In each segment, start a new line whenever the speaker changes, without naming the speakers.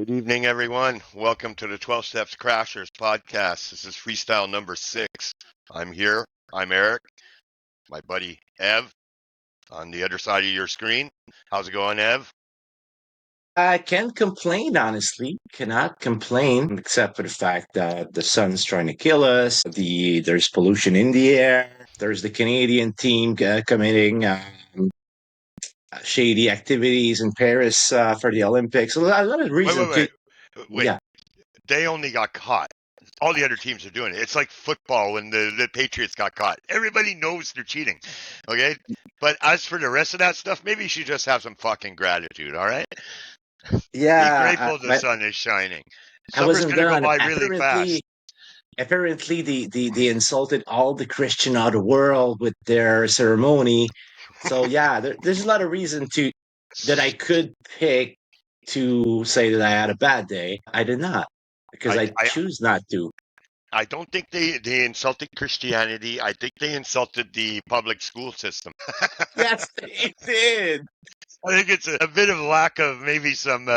Good evening, everyone. Welcome to the 12 Steps Crashers podcast. This is freestyle number 6. I'm here. I'm Eric. My buddy Ev on the other side of your screen. How's it going, Ev?
I can't complain, honestly. Cannot complain, except for the fact that the sun's trying to kill us. There's pollution in the air. There's the Canadian team committing shady activities in Paris for the Olympics. A lot of
Wait,
reason
wait,
to,
wait. Wait.
yeah,
They only got caught. All the other teams are doing it. It's like football when the Patriots got caught. Everybody knows they're cheating. Okay? But as for the rest of that stuff, maybe you should just have some fucking gratitude, all right? Be
yeah.
grateful the sun is shining.
I
Summer's
wasn't
going to go
done.
by really fast.
Apparently, they insulted all the Christian of the world with their ceremony. So yeah, there's a lot of reason to that I could pick to say that I had a bad day. I did not because
I,
I
I,
choose not to.
I don't think they insulted Christianity. I think they insulted the public school system.
Yes, they did.
I think it's a bit of lack of maybe some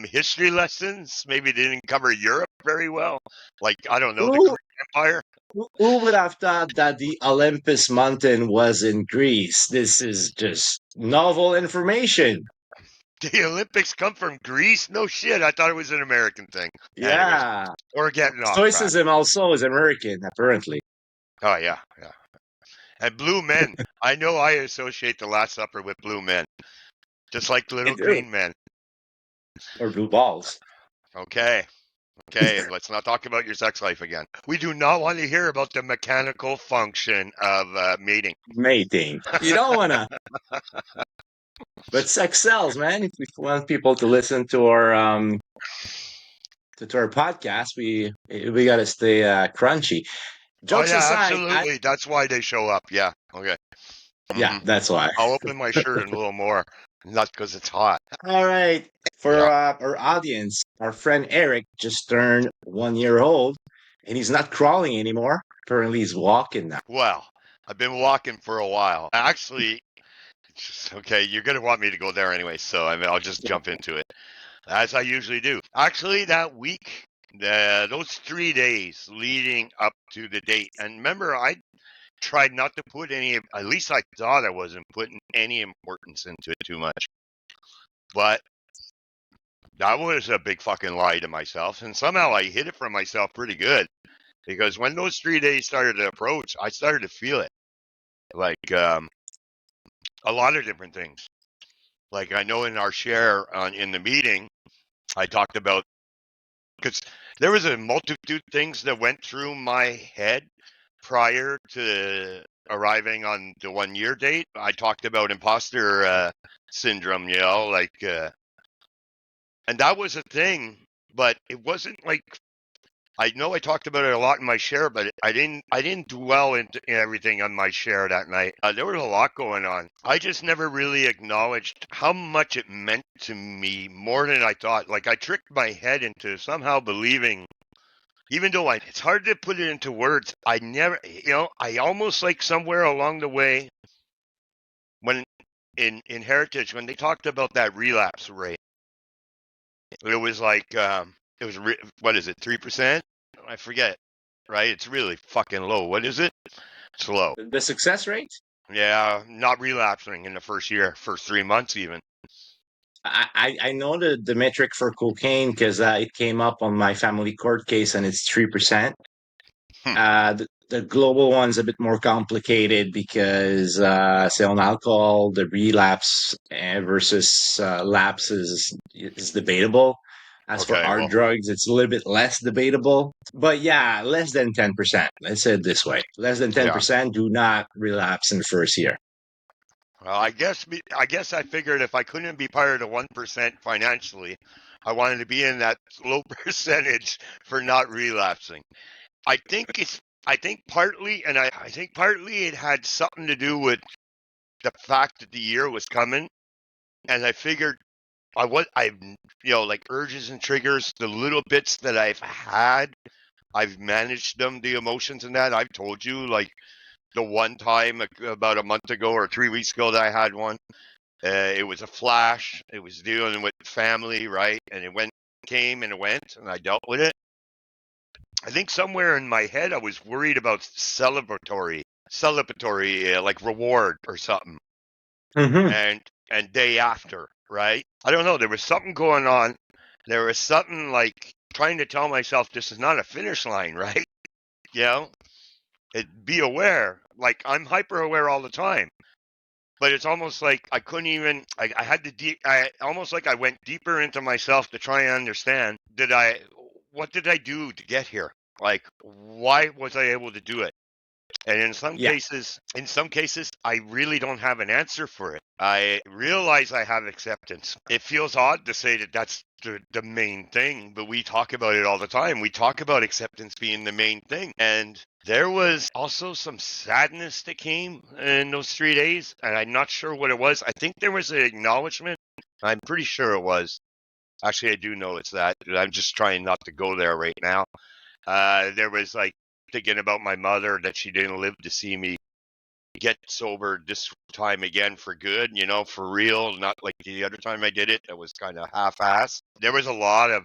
history lessons. Maybe they didn't cover Europe very well. Like, I don't know, the
Who,
Greek Empire.
who would have thought that the Olympus mountain was in Greece? This is just novel information.
The Olympics come from Greece? No shit. I thought it was an American thing. Anyways,
Yeah,
we're getting off track.
stoicism also is American, apparently.
Oh, yeah, yeah. And blue men. I know I associate the Last Supper with blue men, just like the
I
little
do.
green men.
Or blue balls.
Okay. Okay, let's not talk about your sex life again. We do not want to hear about the mechanical function of mating.
Mating. You don't wanna. But sex sells, man. If we want people to listen to our podcast, we gotta stay crunchy.
Oh
Jokes
yeah,
aside,
absolutely. That's why they show up. Yeah. Okay.
yeah,
hmm
that's why.
I'll open my shirt a little more, not because it's hot.
All right. For
Yeah.
our audience, our friend Eric just turned 1 year old, and he's not crawling anymore. Apparently, he's walking now.
Well, I've been walking for a while. Actually, okay, you're gonna want me to go there anyway, so I'll just jump into it as I usually do. Actually, that week, those 3 days leading up to the date, and remember, I tried not to put any, at least I thought I wasn't putting any importance into it too much. But that was a big fucking lie to myself. And somehow I hid it from myself pretty good. Because when those 3 days started to approach, I started to feel it. Like a lot of different things. Like I know in our share in the meeting, I talked about, because there was a multitude of things that went through my head prior to arriving on the 1 year date. I talked about imposter syndrome, and that was a thing, but it wasn't like, I know I talked about it a lot in my share, but I didn't dwell into everything on my share that night. There was a lot going on. I just never really acknowledged how much it meant to me more than I thought. Like I tricked my head into somehow believing, even though it's hard to put it into words. I never, I almost like somewhere along the way when in Heritage, when they talked about that relapse rate, it was like, what is it, 3%? I forget, right? It's really fucking low. What is it? It's low.
The success rate?
Yeah, not relapsing in the first year, first 3 months even.
I know the metric for cocaine because it came up on my family court case and it's 3%.
Hmm.
The global one's a bit more complicated because say on alcohol, the relapse versus lapse is debatable. As for
Okay,
hard
well,
drugs, it's a little bit less debatable. But yeah, less than 10%. Let's say it this way: less than
yeah.
10% do not relapse in the first year.
Well, I guess I figured if I couldn't be part of the 1% financially, I wanted to be in that low percentage for not relapsing. I think it's I think partly, and I think partly it had something to do with the fact that the year was coming, and I figured like urges and triggers, the little bits that I've had, I've managed them, the emotions and that. I've told you, like the one time about a month ago or 3 weeks ago that I had one. It was a flash. It was dealing with family, right? And came and it went, and I dealt with it. I think somewhere in my head I was worried about celebratory, like reward or something,
Hmm.
and day after, right? I don't know. There was something going on. There was something like trying to tell myself this is not a finish line, right? You know, be aware. Like I'm hyper aware all the time, but it's almost like I couldn't even. I had to. I almost like I went deeper into myself to try and understand. What did I do to get here? Like, why was I able to do it? And
Yeah.
in some cases, I really don't have an answer for it. I realize I have acceptance. It feels odd to say that that's the main thing, but we talk about it all the time. We talk about acceptance being the main thing. And there was also some sadness that came in those 3 days, and I'm not sure what it was. I think there was an acknowledgement. I'm pretty sure it was. Actually, I do know it's that. I'm just trying not to go there right now. There was like thinking about my mother that she didn't live to see me get sober this time again for good, for real, not like the other time I did it. That was kind of half-assed. There was a lot of,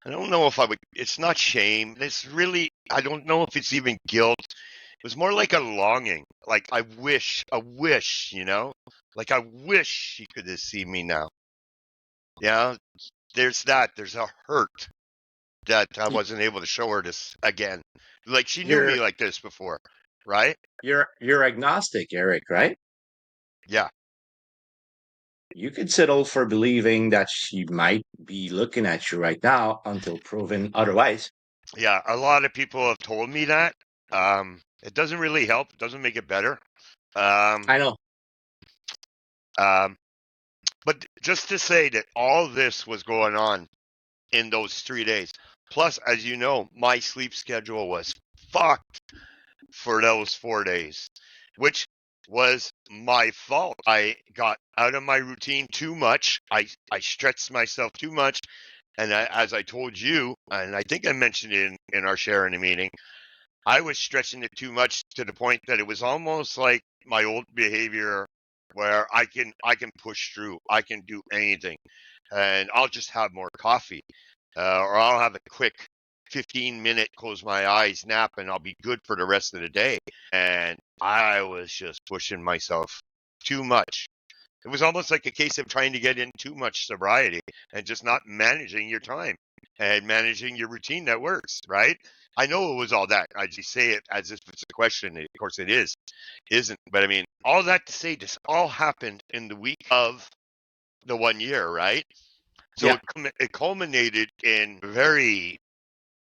I don't know if I would, it's not shame. It's really, I don't know if it's even guilt. It was more like a longing. Like a wish, like I wish she could have seen me now. Yeah, there's that. There's a hurt that I
Y-
wasn't able to show her this again. Like she knew me
You're
like this before, right?
you're agnostic, Eric, right?
Yeah.
You could settle for believing that she might be looking at you right now until proven otherwise.
Yeah, a lot of people have told me that. It doesn't really help. It doesn't make it better. Um,
I know.
um, but just to say that all this was going on in those 3 days. Plus, as you know, my sleep schedule was fucked for those 4 days, which was my fault. I got out of my routine too much. I stretched myself too much. And as I told you, and I think I mentioned it in our sharing a meeting, I was stretching it too much to the point that it was almost like my old behavior where I can push through. I can do anything. And I'll just have more coffee. Or I'll have a quick 15-minute close my eyes nap and I'll be good for the rest of the day. And I was just pushing myself too much. It was almost like a case of trying to get in too much sobriety and just not managing your time and managing your routine that works, right? I know it was all that. I just say it as if it's a question. Of course it isn't. But I mean, all that to say this all happened in the week of the 1 year, right? So
Yeah.
it culminated in very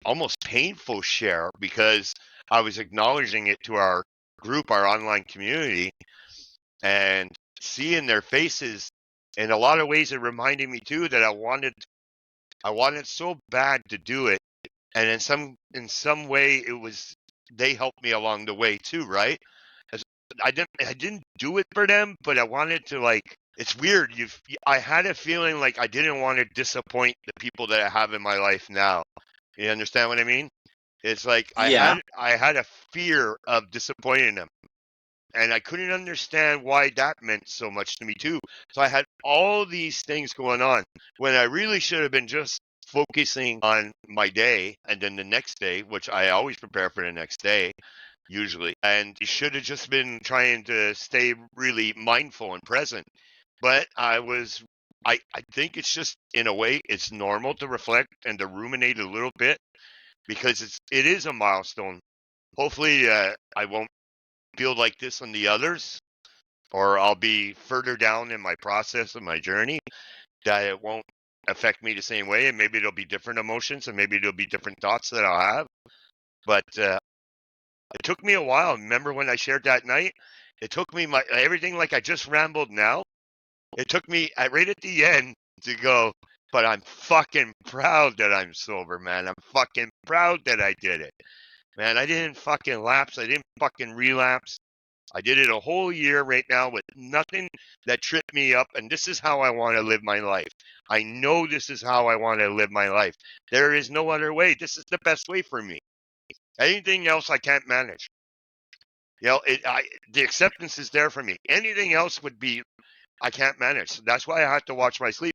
almost painful share because I was acknowledging it to our group, our online community, and seeing their faces in a lot of ways it reminded me too that I wanted so bad to do it, and in some way it was they helped me along the way too, right? As- I didn't do it for them, but I wanted to, like, it's weird. I had a feeling like I didn't want to disappoint the people that I have in my life now. You understand what I mean? It's like I
Yeah.
had I had a fear of disappointing them. And I couldn't understand why that meant so much to me too. So I had all these things going on when I really should have been just focusing on my day and then the next day, which I always prepare for the next day usually. And it should have just been trying to stay really mindful and present. But I think it's just in a way it's normal to reflect and to ruminate a little bit because it is a milestone. Hopefully I won't feel like this on the others, or I'll be further down in my process of my journey that it won't affect me the same way, and maybe there'll be different emotions and maybe there'll be different thoughts that I'll have. But it took me a while. Remember when I shared that night? It took me my everything like I just rambled now. It took me right at the end to go, but I'm fucking proud that I'm sober, man. I'm fucking proud that I did it. Man, I didn't fucking lapse. I didn't fucking relapse. I did it a whole year right now with nothing that tripped me up, and this is how I want to live my life. I know this is how I want to live my life. There is no other way. This is the best way for me. Anything else I can't manage. The acceptance is there for me. Anything else would be I can't manage. That's why I have to watch my sleep.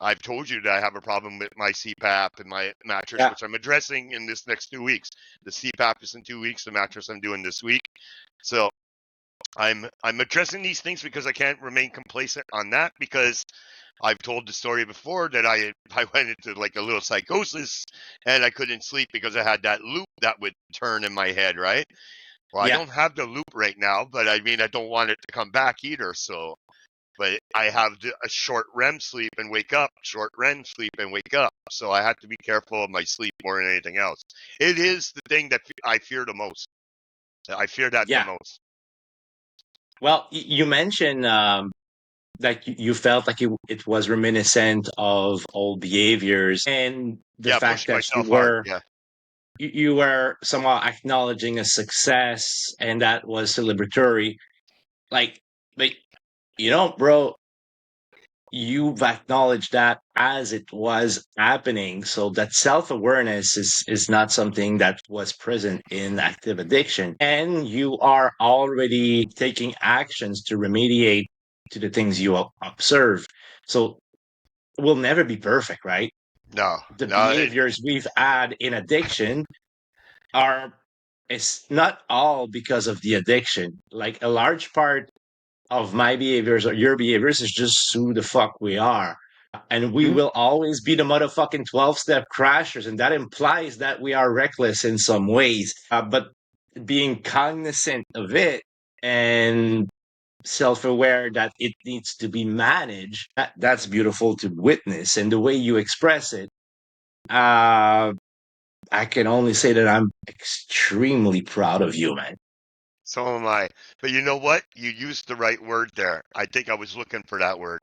I've told you that I have a problem with my CPAP and my mattress,
Yeah.
which I'm addressing in this next 2 weeks. The CPAP is in 2 weeks. The mattress I'm doing this week. So I'm addressing these things because I can't remain complacent on that, because I've told the story before that I went into like a little psychosis and I couldn't sleep because I had that loop that would turn in my head, right? Well, I
Yeah.
don't have the loop right now, but I mean I don't want it to come back either. So, but I have a short REM sleep and wake up, short REM sleep and wake up. So I have to be careful of my sleep more than anything else. It is the thing that I fear the most. I fear that the
Yeah.
most.
Well, you mentioned like you felt like it was reminiscent of old behaviors, and the
Yeah,
fact
pushing
that
myself hard. Yeah.
you were somehow acknowledging a success, and that was celebratory. Like, but bro, you've acknowledged that as it was happening. So that self-awareness is not something that was present in active addiction. And you are already taking actions to remediate to the things you observe. So we'll never be perfect, right?
No,
The
no.
behaviors we've had in addiction are it's not all because of the addiction. Like a large part of my behaviors or your behaviors is just who the fuck we are. And we will always be the motherfucking 12-step crashers. And that implies that we are reckless in some ways. But being cognizant of it and self-aware that it needs to be managed, that's beautiful to witness. And the way you express it, uh, I can only say that I'm extremely proud of you, man.
So am I. But you know what? You used the right word there. I think I was looking for that word.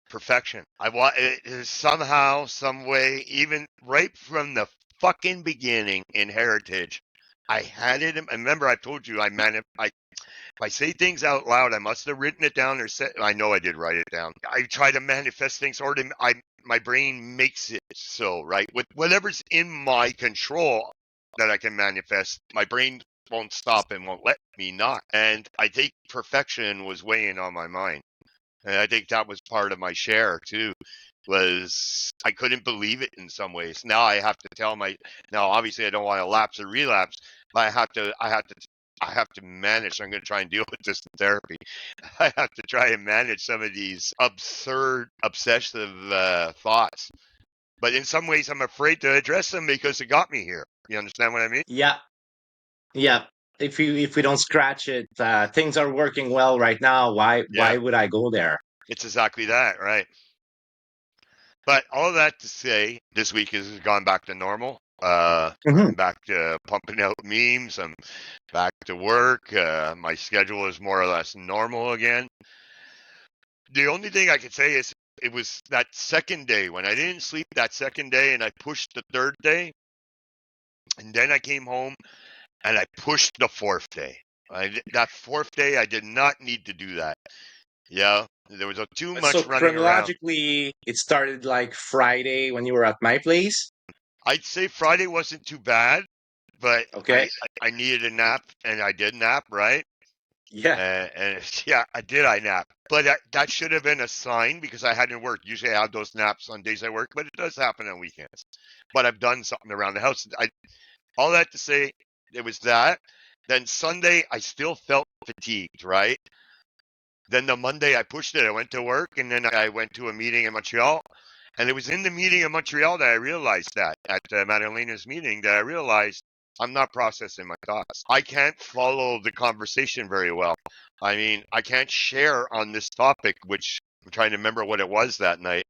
Perfection. I want it somehow, some way, even right from the fucking beginning in Heritage. I had it. I remember I told you if I say things out loud, I must have written it down or said. I know I did write it down. I try to manifest things, or my brain makes it so, right, with whatever's in my control that I can manifest. My brain won't stop and won't let me not. And I think perfection was weighing on my mind. And I think that was part of my share too. Was I couldn't believe it in some ways. Now I have to now obviously I don't want to lapse or relapse, but I have to manage. I'm going to try and deal with this in therapy. I have to try and manage some of these absurd, obsessive thoughts. But in some ways, I'm afraid to address them because it got me here. You understand what I mean?
Yeah, yeah. If we don't scratch it, things are working well right now.
Yeah,
Why would I go there?
it's exactly that, right? But all that to say, this week has gone back to normal.
Mhm.
I'm back to pumping out memes. I'm back to work. My schedule is more or less normal again. The only thing I could say is it was that second day when I didn't sleep that second day and I pushed the third day. And then I came home and I pushed the fourth day. That fourth day, I did not need to do that. Yeah, there was too
So
much running around.
chronologically, it started like Friday when you were at my place.
I'd say Friday wasn't too bad, but
Okay.
I needed a nap and I did nap, right?
Yeah.
And yeah, I did. I nap, but that should have been a sign because I hadn't worked. Usually, I have those naps on days I work, but it does happen on weekends. But I've done something around the house. All that to say, it was that. Then Sunday, I still felt fatigued, right? Then the Monday, I pushed it. I went to work, and then I went to a meeting in Montreal. And it was in the meeting in Montreal that I realized that at Madalena's meeting that I realized I'm not processing my thoughts. I can't follow the conversation very well. I mean, I can't share on this topic, which I'm trying to remember what it was that night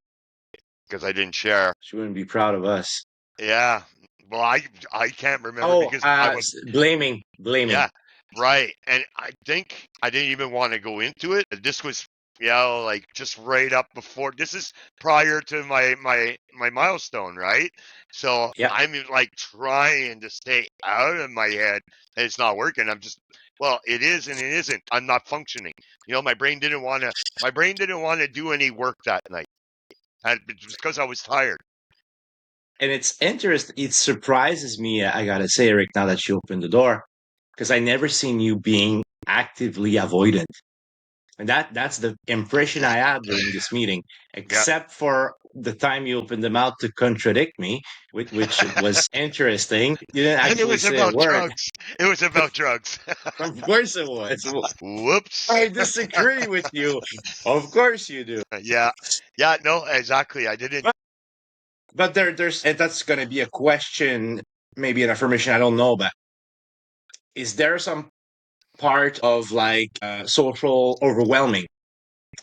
because I didn't share.
She wouldn't be proud of us.
Yeah. Well, I can't remember
Oh,
because I was
blaming.
yeah, right. And I think I didn't even want to go into it. This was, like just right up before. This is prior to my milestone, right? So
Yeah.
I'm like trying to stay out of my head, and it's not working. I'm just, well, it is and it isn't. I'm not functioning. My brain didn't want to. My brain didn't want to do any work that night, and it was because I was tired.
And it's interesting. It surprises me, I gotta say, Eric, now that you opened the door, because I never seen you being actively avoidant. And that's the impression I had during this meeting,
Yeah.
except for the time you opened the mouth to contradict me, which was interesting. You didn't
And it
actually
was
say a
about
word.
drugs. It was about drugs.
Of course it was.
Whoops.
I disagree with you. Of course you do.
Yeah. Yeah, no, exactly. I didn't.
But there's and that's going to be a question, maybe an affirmation. I don't know, but is there some part of like social overwhelming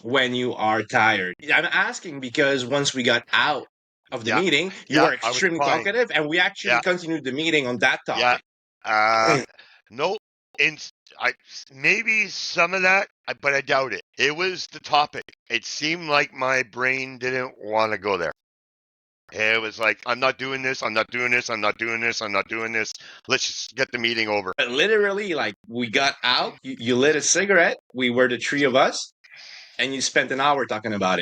when you are tired? I'm asking because once we got out of the
Yeah.
meeting, you
Yeah,
were
I was
extremely
fine.
talkative, and we
Yeah.
actually continued the meeting on that
Yeah.
topic.
No, in I maybe some of that, but I doubt it. It was the topic. It seemed like my brain didn't want to go there. It was like, I'm not doing this. I'm not doing this. I'm not doing this. I'm not doing this. Let's just get the meeting over.
But literally, like we got out, you lit a cigarette. We were the three of us, and you spent an hour talking about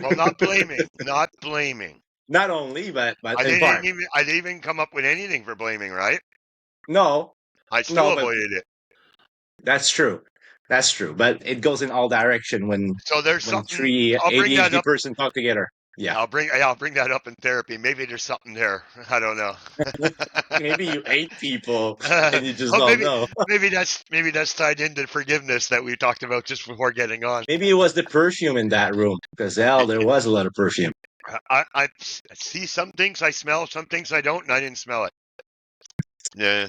Well, not
it.
blaming, not blaming.
Not only, but in part.
I didn't even come up with anything for blaming, right?
No,
I
no,
still
but
avoided it.
that's true. That's true. But it goes in all direction
So there's
when
something.
three
I'll bring that
ADHD
up.
person talk together. Yeah.
I'll bring that up in therapy. Maybe there's something there. I don't know.
Maybe you hate people and you just
Oh,
don't know.
maybe that's tied into forgiveness that we talked about just before getting on.
Maybe it was the perfume in that room because hell, there was a lot of perfume.
I see some things I smell, some things I don't, and I didn't smell it. Yeah,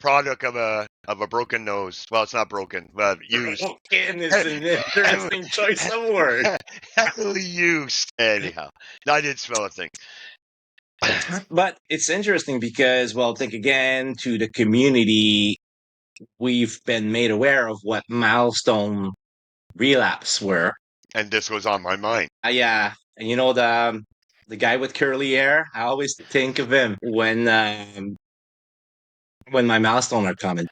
product of a broken nose. Well, it's not broken, but used.
Broken is an interesting choice of word.
Heavily used. Anyhow, I didn't smell a thing.
But it's interesting because, well, think again to the community. We've been made aware of what milestone relapse were.
And this was on my mind.
Yeah, and you know the guy with curly hair. I always think of him when my milestone are coming,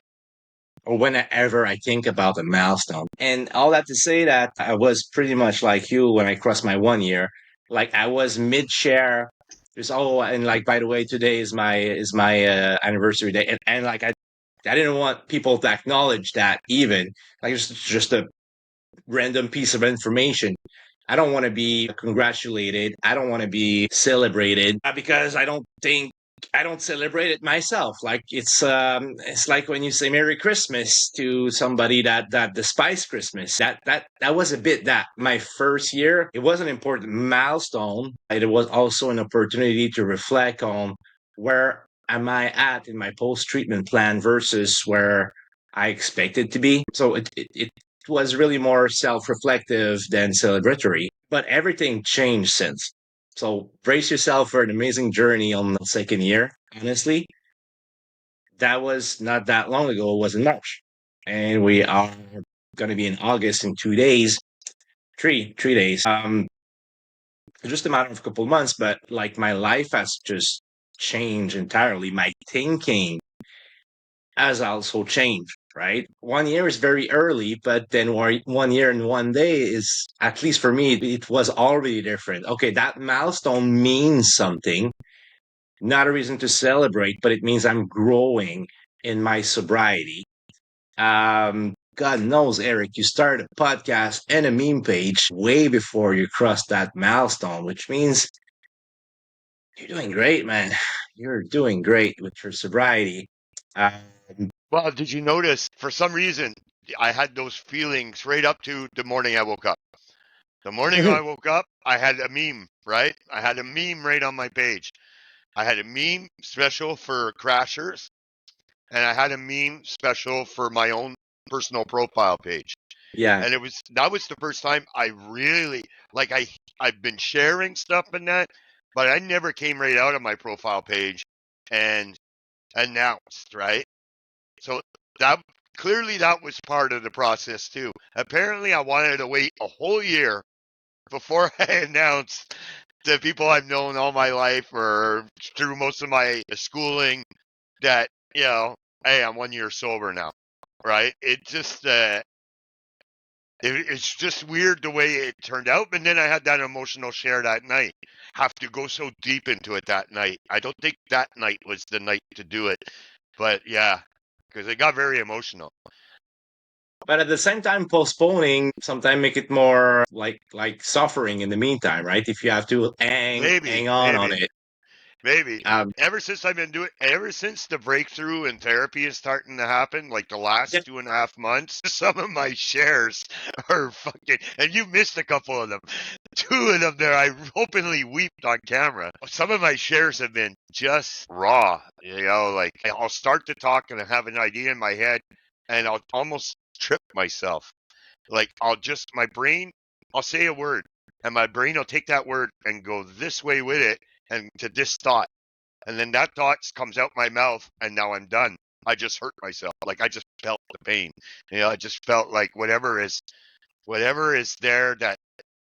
or whenever I think about a milestone. And all that to say that I was pretty much like you when I crossed my 1 year. Like I was mid share. There's and like by the way, today is my anniversary day, and like I didn't want people to acknowledge that even like it's just a random piece of information. I don't want to be congratulated. I don't want to be celebrated because I don't celebrate it myself. Like it's like when you say Merry Christmas to somebody that despises Christmas. That was a bit that my first year. It was an important milestone. It was also an opportunity to reflect on where am I at in my post treatment plan versus where I expected to be. So it was really more self-reflective than celebratory. But everything changed since. So brace yourself for an amazing journey on the second year. Honestly, that was not that long ago. It was in March, and we are going to be in August in 2 days, three days. Just a matter of a couple months, but like my life has just changed entirely. My thinking has also changed, right? 1 year is very early, but then 1 year and 1 day is, at least for me, it was already different. Okay, that milestone means something, not a reason to celebrate, but it means I'm growing in my sobriety. God knows, Eric, you started a podcast and a meme page way before you crossed that milestone, which means you're doing great, man. You're doing great with your sobriety. Um,
Well, did you notice for some reason I had those feelings right up to the morning I woke up? The morning I woke up, I had a meme, right? I had a meme right on my page. I had a meme special for crashers, and I had a meme special for my own personal profile page.
yeah,
And that was the first time I really like I've been sharing stuff in that, but I never came right out of my profile page and announced, right? So that clearly that was part of the process too. Apparently I wanted to wait a whole year before I announced to people I've known all my life or through most of my schooling that, hey, I'm 1 year sober now. Right? It's just weird the way it turned out. And then I had that emotional share that night. Have to go so deep into it that night. I don't think that night was the night to do it. But yeah, because it got very emotional.
But at the same time, postponing sometimes make it more like suffering in the meantime, right? If you have to hang
Maybe,
on
maybe.
it.
Maybe.
Um,
Ever since I've been doing, ever since the breakthrough in therapy is starting to happen, like the
yeah,
last 2.5 months, some of my shares are fucking, and you missed a couple of them. Two of them there, I openly weeped on camera. Some of my shares have been just raw. Like I'll start to talk and I have an idea in my head and I'll almost trip myself. Like my brain, I'll say a word and my brain will take that word and go this way with it and to this thought. And then that thought comes out my mouth and now I'm done. I just hurt myself. Like I just felt the pain. I just felt like whatever is there that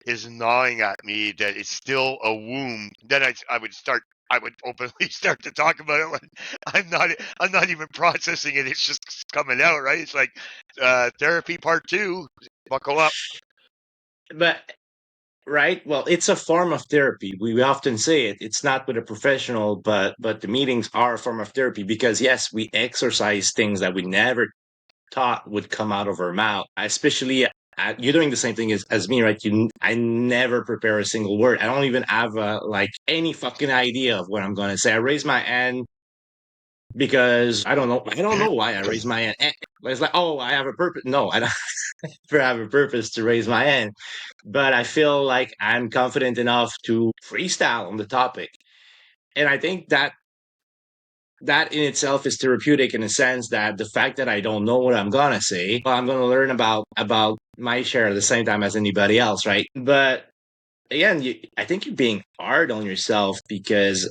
is gnawing at me, that is still a wound. Then I would openly start to talk about it when I'm not even processing it. It's just coming out, right? It's like therapy part 2. Buckle up.
but right, well, it's a form of therapy. We often say it. It's not with a professional, but the meetings are a form of therapy because yes, we exercise things that we never thought would come out of our mouth. Especially you're doing the same thing as me, right? I never prepare a single word. I don't even have like any fucking idea of what I'm going to say. I raise my hand because I don't know. I don't know why I raise my hand. It's like, oh, I have a purpose. No, I don't have a purpose to raise my hand, but I feel like I'm confident enough to freestyle on the topic. And I think that in itself is therapeutic in a sense that the fact that I don't know what I'm gonna say, well, I'm gonna learn about my share at the same time as anybody else, right? But again, I think you're being hard on yourself because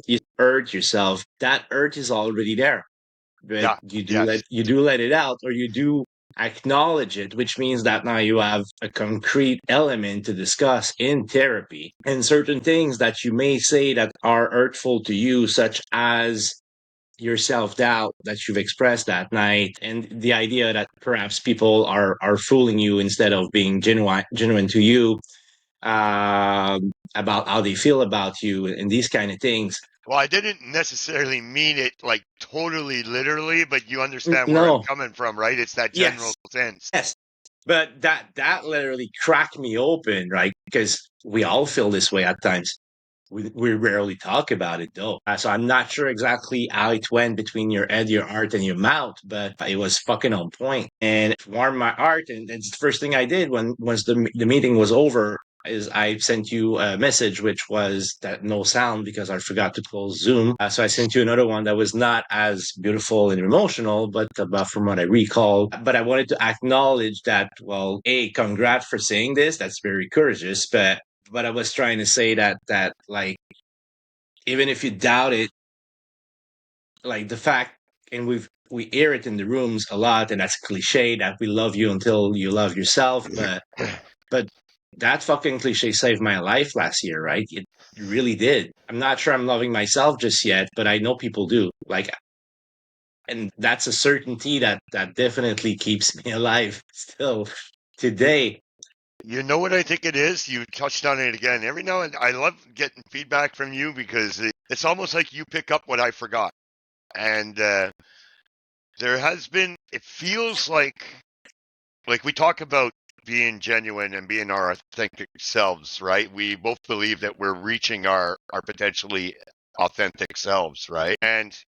you hurt yourself. That hurt is already there, but
Yeah. Yes.
you do let it out, or you do acknowledge it, which means that now you have a concrete element to discuss in therapy, and certain things that you may say that are hurtful to you, such as your self-doubt that you've expressed that night, and the idea that perhaps people are fooling you instead of being genuine to you, about how they feel about you and these kind of things.
Well, I didn't necessarily mean it like totally literally, but you understand where I'm
No,
coming from, right? It's that general
yes,
sense.
yes, but that literally cracked me open, right? Because we all feel this way at times. We rarely talk about it though. So I'm not sure exactly how it went between your head, your heart, and your mouth, but it was fucking on point. And it warmed my heart. And it's the first thing I did when once the meeting was over is I sent you a message, which was that no sound because I forgot to close Zoom. So I sent you another one that was not as beautiful and emotional, but from what I recall. But I wanted to acknowledge that, well, hey, congrats for saying this. That's very courageous. But I was trying to say that like even if you doubt it, like the fact, and we hear it in the rooms a lot, and that's cliche that we love you until you love yourself, but that fucking cliche saved my life last year, right? It really did. I'm not sure I'm loving myself just yet, but I know people do. Like, and that's a certainty that definitely keeps me alive still today.
You know what I think it is? You touched on it again. Every now and I love getting feedback from you because it's almost like you pick up what I forgot. And it feels like we talk about being genuine and being our authentic selves, right? We both believe that we're reaching our potentially authentic selves, right? And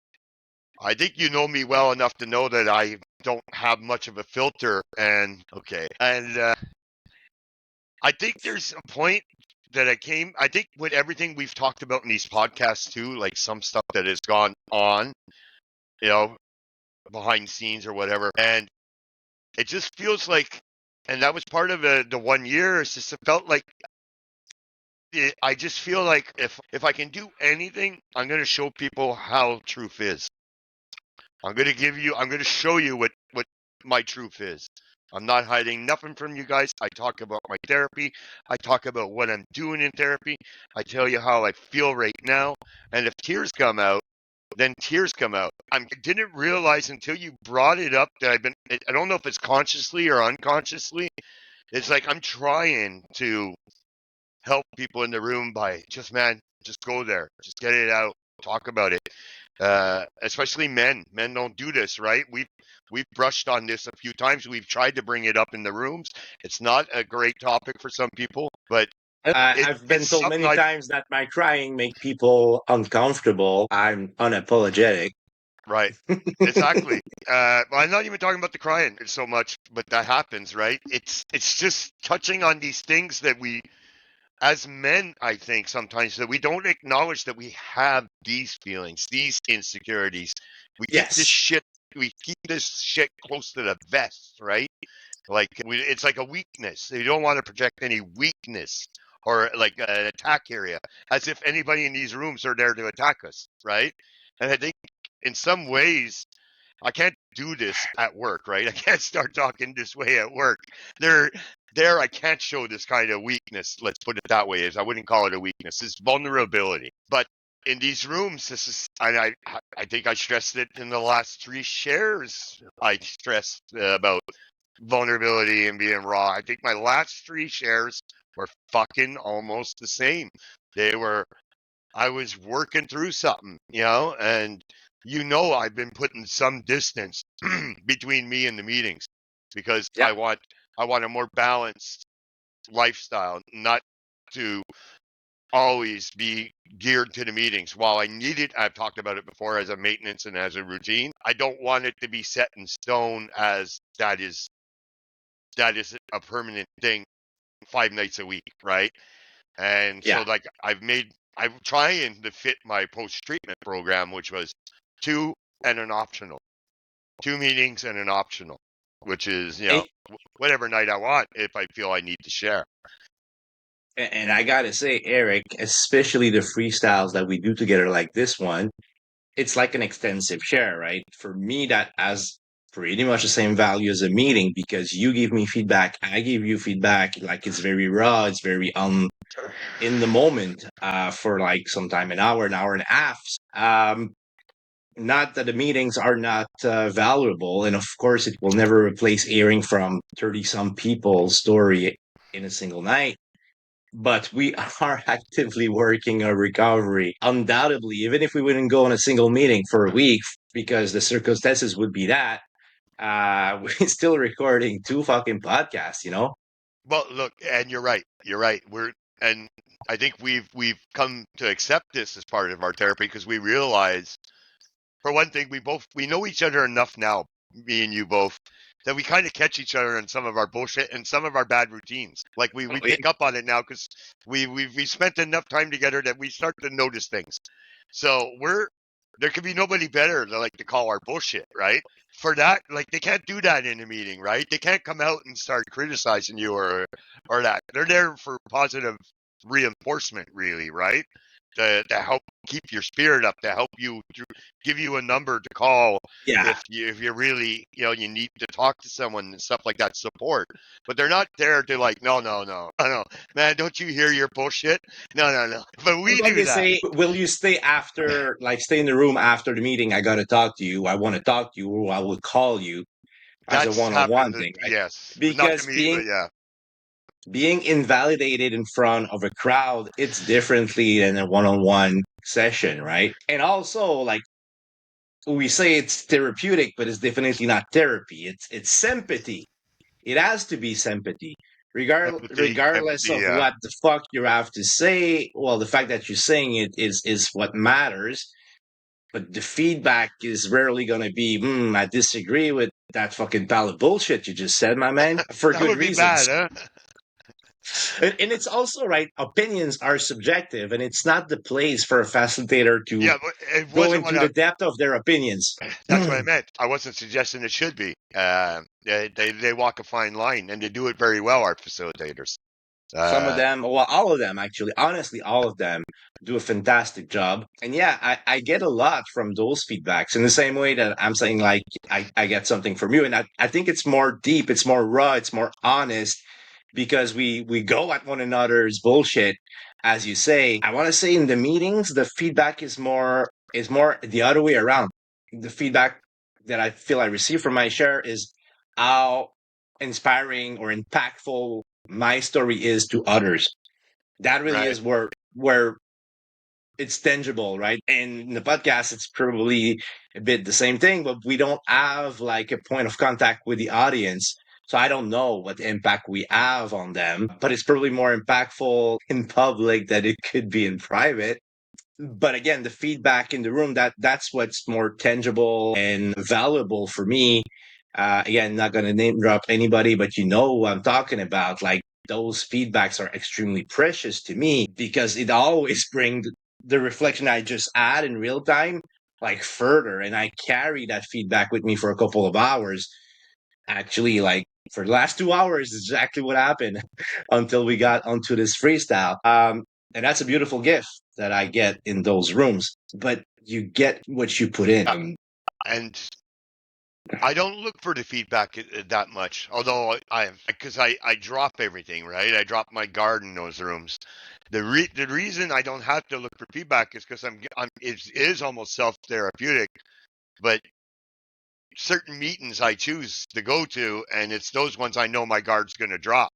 I think you know me well enough to know that I don't have much of a filter. And okay. And I think there's a point that I think with everything we've talked about in these podcasts too, like some stuff that has gone on, you know, behind scenes or whatever. And it just feels like, and that was part of the 1 year. It's just, it felt like, I just feel like if I can do anything, I'm going to show people how truth is. I'm going to show you what my truth is. I'm not hiding nothing from you guys. I talk about my therapy. I talk about what I'm doing in therapy. I tell you how I feel right now. And if tears come out, then tears come out. I didn't realize until you brought it up that I don't know if it's consciously or unconsciously. It's like I'm trying to help people in the room by just go there, just get it out, talk about it. Especially men. Men don't do this, right? We've brushed on this a few times. We've tried to bring it up in the rooms. It's not a great topic for some people, but
I've been
it's
told
something
many
I
times that my crying make people uncomfortable. I'm unapologetic.
right. Exactly. Well, I'm not even talking about the crying so much, but that happens, right? It's just touching on these things that we, as men, I think sometimes that we don't acknowledge that we have these feelings, these insecurities. We keep this
Yes.
shit. We keep this shit close to the vest, right? Like it's like a weakness. You don't want to project any weakness or like an attack area, as if anybody in these rooms are there to attack us, right? And I think in some ways I can't do this at work, right? I can't start talking this way at work. There, there, I can't show this kind of weakness. Let's put it that way. Is I wouldn't call it a weakness. It's vulnerability. But in these rooms, this is, and I think I stressed it in the last 3 shares. I stressed about vulnerability and being raw. I think my last 3 shares were fucking almost the same. They were, I was working through something, and I've been putting some distance between me and the meetings because
Yeah.
I want a more balanced lifestyle, not to always be geared to the meetings. While I need it, I've talked about it before as a maintenance and as a routine. I don't want it to be set in stone as that is a permanent thing 5 nights a week, right? And so
Yeah.
like I'm trying to fit my post treatment program, which was two and an optional, 2 meetings and an optional, which is,
And,
whatever night I want if I feel I need to share.
and I gotta say, Eric, especially the freestyles that we do together, like this one, it's like an extensive share, right? For me, that has pretty much the same value as a meeting because you give me feedback, I give you feedback. Like it's very raw, it's very in the moment, for like sometime an hour and a half. Um, Not that the meetings are not valuable, and of course, it will never replace hearing from 30 some people's story in a single night. But we are actively working on recovery. Undoubtedly, even if we wouldn't go on a single meeting for a week, because the circumstances would be that, we're still recording 2 fucking podcasts.
Well, look, and you're right. You're right. And I think we've come to accept this as part of our therapy because we realize, for one thing, we know each other enough now, me and you both, that we kind of catch each other in some of our bullshit and some of our bad routines. Like we pick up on it now because we spent enough time together that we start to notice things. So there could be nobody better to like to call our bullshit, right? For that, like they can't do that in a meeting, right? They can't come out and start criticizing you or that. They're there for positive reinforcement, really, right? To help keep your spirit up, to help you give you a number to call
Yeah.
if you're really you need to talk to someone and stuff like that, support. But they're not there to like no, man, don't you hear your bullshit? No, but we
Like
do
they
that.
say, will you stay after, like, stay in the room after the meeting? I got to talk to you. I want to talk to you, or I will call you as a
That's
one on one
happened,
thing, right?
yes, but not to
Because
me, but yeah.
being invalidated in front of a crowd, it's differently than a one on one session, right? And also, like, we say it's therapeutic, but it's definitely not therapy. It's sympathy. It has to be sympathy. Regardless
Empathy,
of
yeah.
what the fuck you have to say, well, the fact that you're saying it is what matters. But the feedback is rarely gonna be, I disagree with that fucking pile of bullshit you just said, my man, for
That
good
would be
reasons.
bad, huh?
And it's also right, opinions are subjective, and it's not the place for a facilitator to
Yeah, but it
go
wasn't what
into the depth of their opinions.
that's what I
Some
meant. I wasn't suggesting it should be. They walk a fine line, and they do it very well, our facilitators.
of
Uh,
them, well, all of them, actually, honestly, all of them do a fantastic job. And yeah, I get a lot from those feedbacks in the same way that I'm saying, like, I get something from you. And I think it's more deep, it's more raw, it's more honest because we go at one another's bullshit. As you say, I want to say in the meetings, the feedback is more the other way around. The feedback that I feel I receive from my share is how inspiring or impactful my story is to others. That really
right.
is where it's tangible, right? And in the podcast, it's probably a bit the same thing, but we don't have like a point of contact with the audience. So I don't know what impact we have on them, but it's probably more impactful in public than it could be in private. But again, the feedback in the room, that's what's more tangible and valuable for me. Again, not going to name drop anybody, but you know who I'm talking about. Like, those feedbacks are extremely precious to me because it always brings the reflection I just had in real time like further, and I carry that feedback with me for a couple of hours. Actually, like for the last 2 hours, is exactly what happened until we got onto this freestyle. And that's a beautiful gift that I get in those rooms. But you get what you put in.
And I don't look for the feedback that much, although because I drop everything, right? I drop my guard in those rooms. The reason I don't have to look for feedback is because it is almost self-therapeutic, but certain meetings I choose to go to, and it's those ones I know my guard's going to drop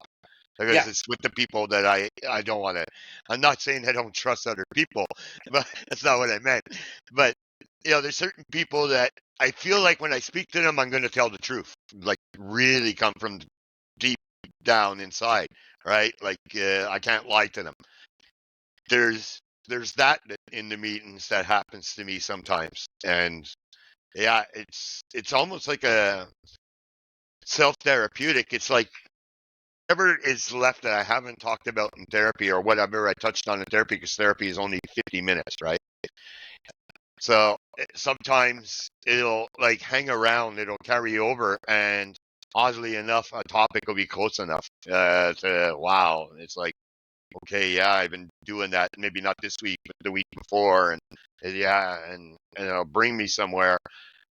because
Yeah.
it's with the people that I don't want to. I'm not saying I don't trust other people, but that's not what I meant. But there's certain people that I feel like when I speak to them, I'm going to tell the truth, like really come from deep down inside, right? Like I can't lie to them. There's that in the meetings that happens to me sometimes, and yeah, it's almost like a self-therapeutic. It's like whatever is left that I haven't talked about in therapy or whatever I touched on in therapy, because therapy is only 50 minutes, right? So sometimes it'll like hang around, it'll carry over, and oddly enough, a topic will be close enough to wow. It's like, okay, yeah, I've been doing that. Maybe not this week, but the week before, and yeah, and it'll bring me somewhere.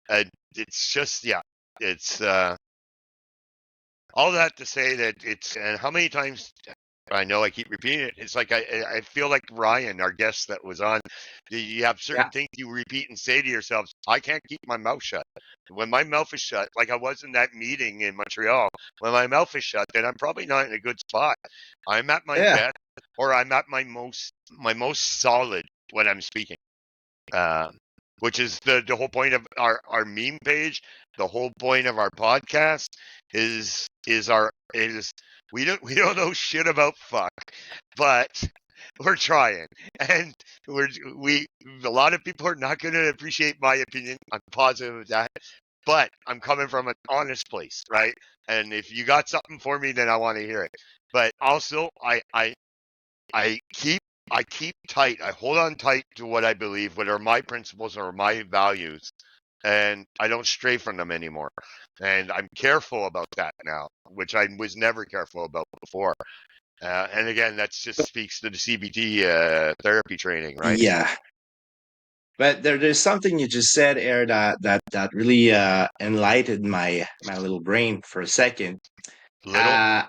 And it's just, yeah, it's all that to say that it's, and how many times I know I keep repeating it. It's like I feel like Ryan, our guest that was on. You have certain
Yeah.
things you repeat and say to yourselves, I can't keep my mouth shut. When my mouth is shut, like I was in that meeting in Montreal, when my mouth is shut, then I'm probably not in a good spot. I'm at my
Yeah.
best, or I'm at my most solid when I'm speaking. Which is the whole point of our meme page. The whole point of our podcast is we don't know shit about fuck, but we're trying, and we a lot of people are not going to appreciate my opinion. I'm positive of that, but I'm coming from an honest place, right? And if you got something for me, then I want to hear it. But also, I keep tight. I hold on tight to what I believe, what are my principles or my values, and I don't stray from them anymore. And I'm careful about that now, which I was never careful about before. And again, that just speaks to the CBT therapy training, right?
Yeah. But there's something you just said, Air, that really enlightened my little brain for a second.
Little.
Uh,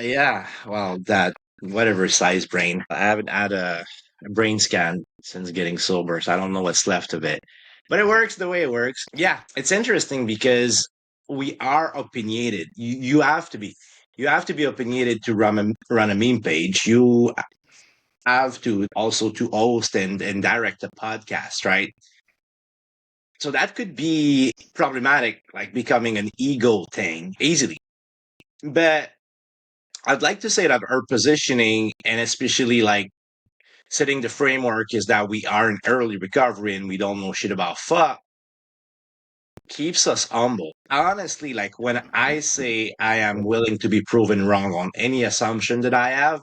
yeah, well, that whatever size brain. I haven't had a brain scan since getting sober, so I don't know what's left of it. But it works the way it works. Yeah, it's interesting because we are opinionated. You have to be. You have to be opinionated to run a meme page. You have to also to host and direct a podcast, right? So that could be problematic, like becoming an ego thing easily. But I'd like to say that our positioning and especially like setting the framework is that we are in early recovery and we don't know shit about fuck keeps us humble. Honestly, like when I say I am willing to be proven wrong on any assumption that I have,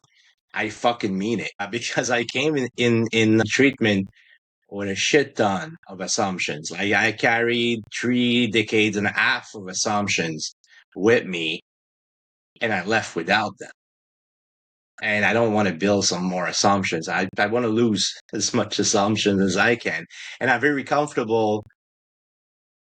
I fucking mean it. Because I came in treatment with a shit ton of assumptions. Like I carried 3 decades and a half of assumptions with me and I left without them. And I don't want to build some more assumptions. I want to lose as much assumptions as I can. And I'm very comfortable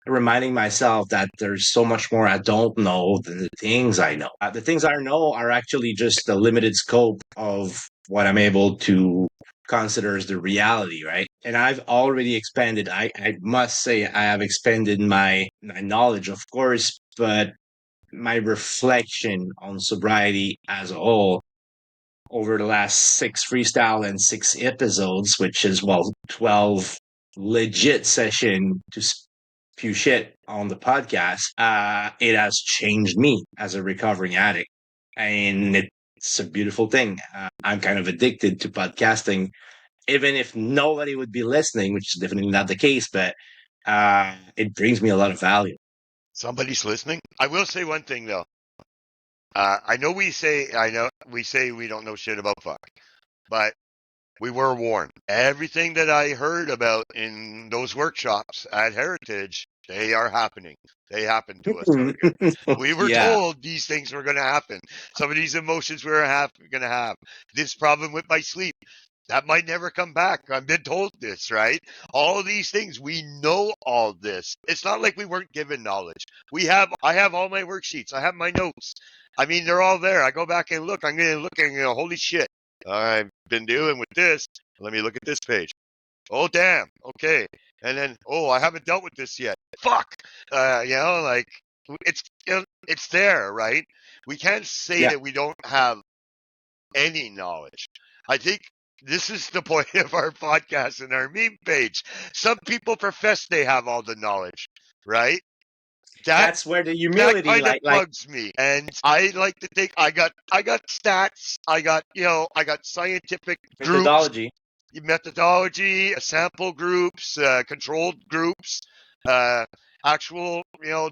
reminding myself that there's so much more I don't know than the things I know. The things I know are actually just the limited scope of what I'm able to consider as the reality, right? And I've already expanded. I must say I have expanded my knowledge, of course, but my reflection on sobriety as a whole over the last 6 freestyle and 6 episodes, which is 12 legit session to spew shit on the podcast, it has changed me as a recovering addict. And it's a beautiful thing. I'm kind of addicted to podcasting, even if nobody would be listening, which is definitely not the case, but it brings me a lot of value.
Somebody's listening. I will say one thing though. I know we say we don't know shit about fuck, but we were warned. Everything that I heard about in those workshops at Heritage, they are happening. They happen to us. We were told these things were going to happen. Some of these emotions we were going to have. This problem with my sleep, that might never come back. I've been told this, right? All of these things, we know all this. It's not like we weren't given knowledge. I have all my worksheets. I have my notes. I mean, they're all there. I go back and look. I'm going to look and go, holy shit. I've been dealing with this. Let me look at this page. Oh, damn. Okay. And then, I haven't dealt with this yet. Fuck. Like it's there, right? We can't say that we don't have any knowledge. I think this is the point of our podcast and our meme page. Some people profess they have all the knowledge, right?
That's where the humility
kind of bugs me, and I like to think I got stats, I got scientific
methodology,
sample groups, controlled groups, actual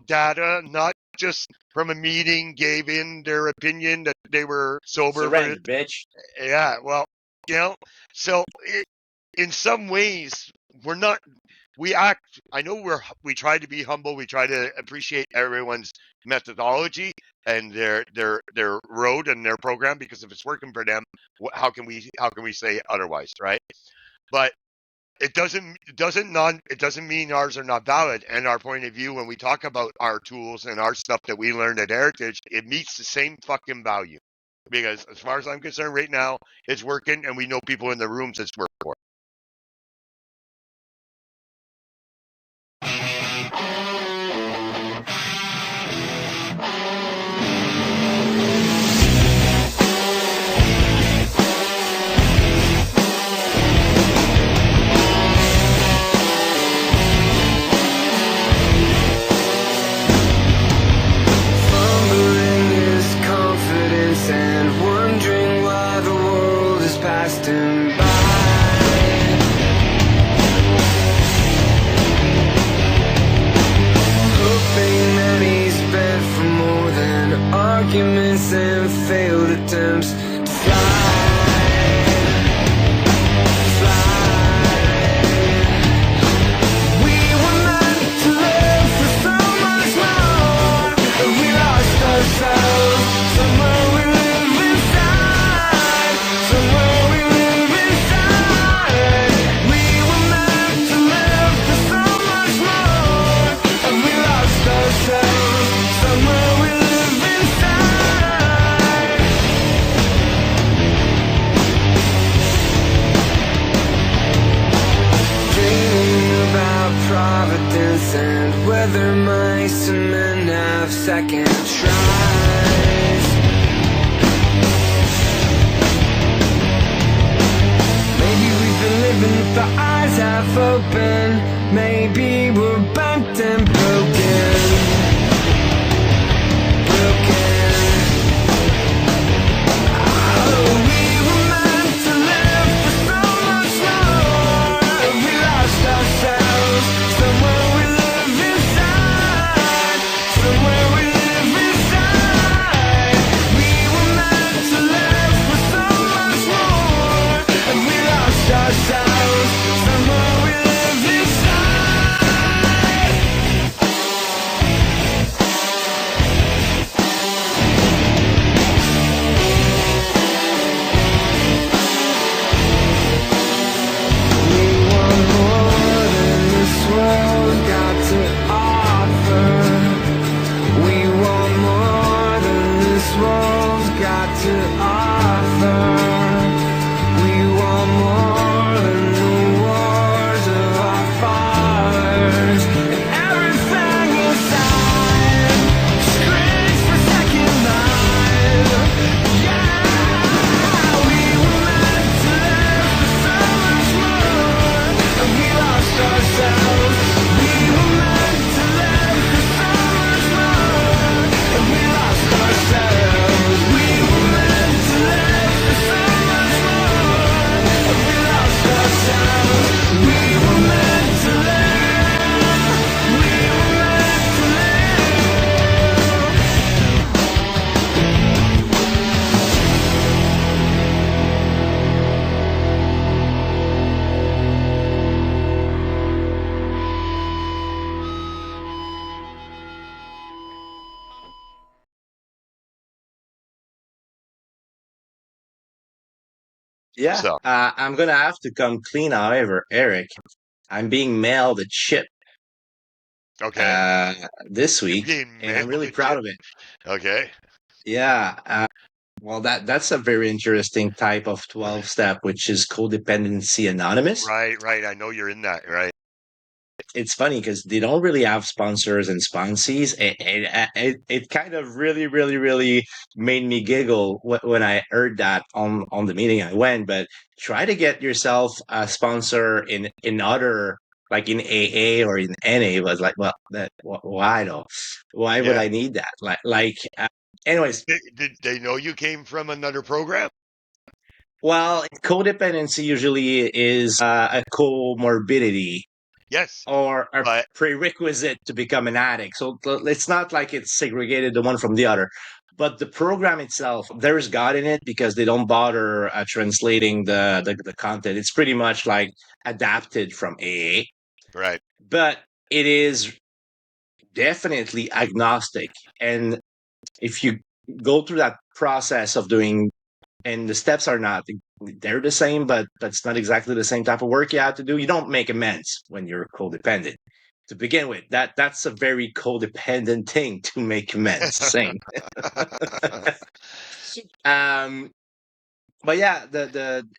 data, not just from a meeting gave in their opinion that they were sober.
Surrender, bitch.
Yeah, well, so in some ways we're not. I know we try to be humble. We try to appreciate everyone's methodology and their road and their program, because if it's working for them, how can we say otherwise, right? But it doesn't mean ours are not valid, and our point of view when we talk about our tools and our stuff that we learned at Heritage, it meets the same fucking value. Because as far as I'm concerned right now, it's working, and we know people in the rooms it's working for.
Arguments and failed attempts to fly. We were meant to live for so much more, but we lost ourselves. Somewhere we live inside. Somewhere we live inside. We were meant to live for so much more, and we lost ourselves. Somewhere we live inside. Providence and whether mice and men have second tries. Maybe we've been living with our eyes half open. Maybe we're bent and broken. Oh, we were meant to live for so much more, and we lost ourselves. Somewhere we live inside. Somewhere we live inside. We were meant to live for so much more, and we lost ourselves. Somewhere we live inside.
Yeah,
So
I'm gonna have to come clean, however, Eric. I'm being mailed a chip
okay,
uh, this
you're
week,
being
and I'm
mailed
really
a
proud
chip.
of it.
Okay,
Yeah, well, that's a very interesting type of 12 step, which is Codependency Anonymous.
right. I know you're in that, right?
It's funny because they don't really have sponsors and sponsees. It kind of really made me giggle when I heard that on the meeting I went. But try to get yourself a sponsor in other, like in AA or in NA. Was like, well, why though? Why would
Yeah.
I need that? Anyways,
Did they know you came from another program?
well, codependency usually is a comorbidity
Yes,
or a
but
prerequisite to become an addict. So it's not like it's segregated the one from the other. But the program itself, there's God in it because they don't bother translating the content. It's pretty much like adapted from AA,
right.
but it is definitely agnostic. And if you go through that process of doing, and the steps are not, they're the same, but that's not exactly the same type of work you have to do. You don't make amends when you're codependent to begin with. That's a very codependent thing to make amends. Same. um but yeah,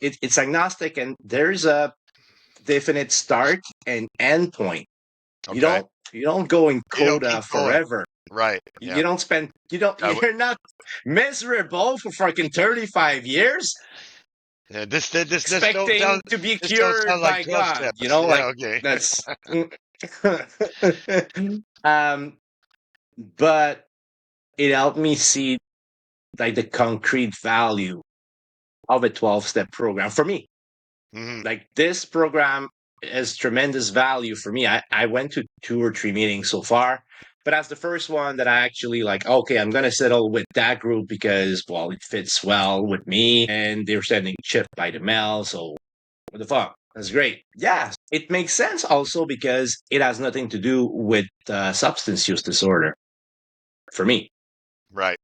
it's agnostic, and there's a definite start and end point. you
Okay.
don't you don't go in
You don't
coda
keep going.
forever.
Right.
You
Yeah.
don't spend, you don't,
I w-
you're not miserable for fucking 35 years
yeah. This don't
expecting
sound.
to be
This don't
cured
sound like
by
12
God.
steps.
Like
Yeah. Okay.
that's um but it helped me see like the concrete value of a 12-step program for me.
hmm
Like this program has tremendous value for me. I went to 2 or 3 meetings so far, but as the first one that I actually like, okay, I'm gonna settle with that group because well, it fits well with me, and they're sending chip by the mail. So what the fuck? That's great. Yeah, it makes sense also because it has nothing to do with substance use disorder for me.
Right.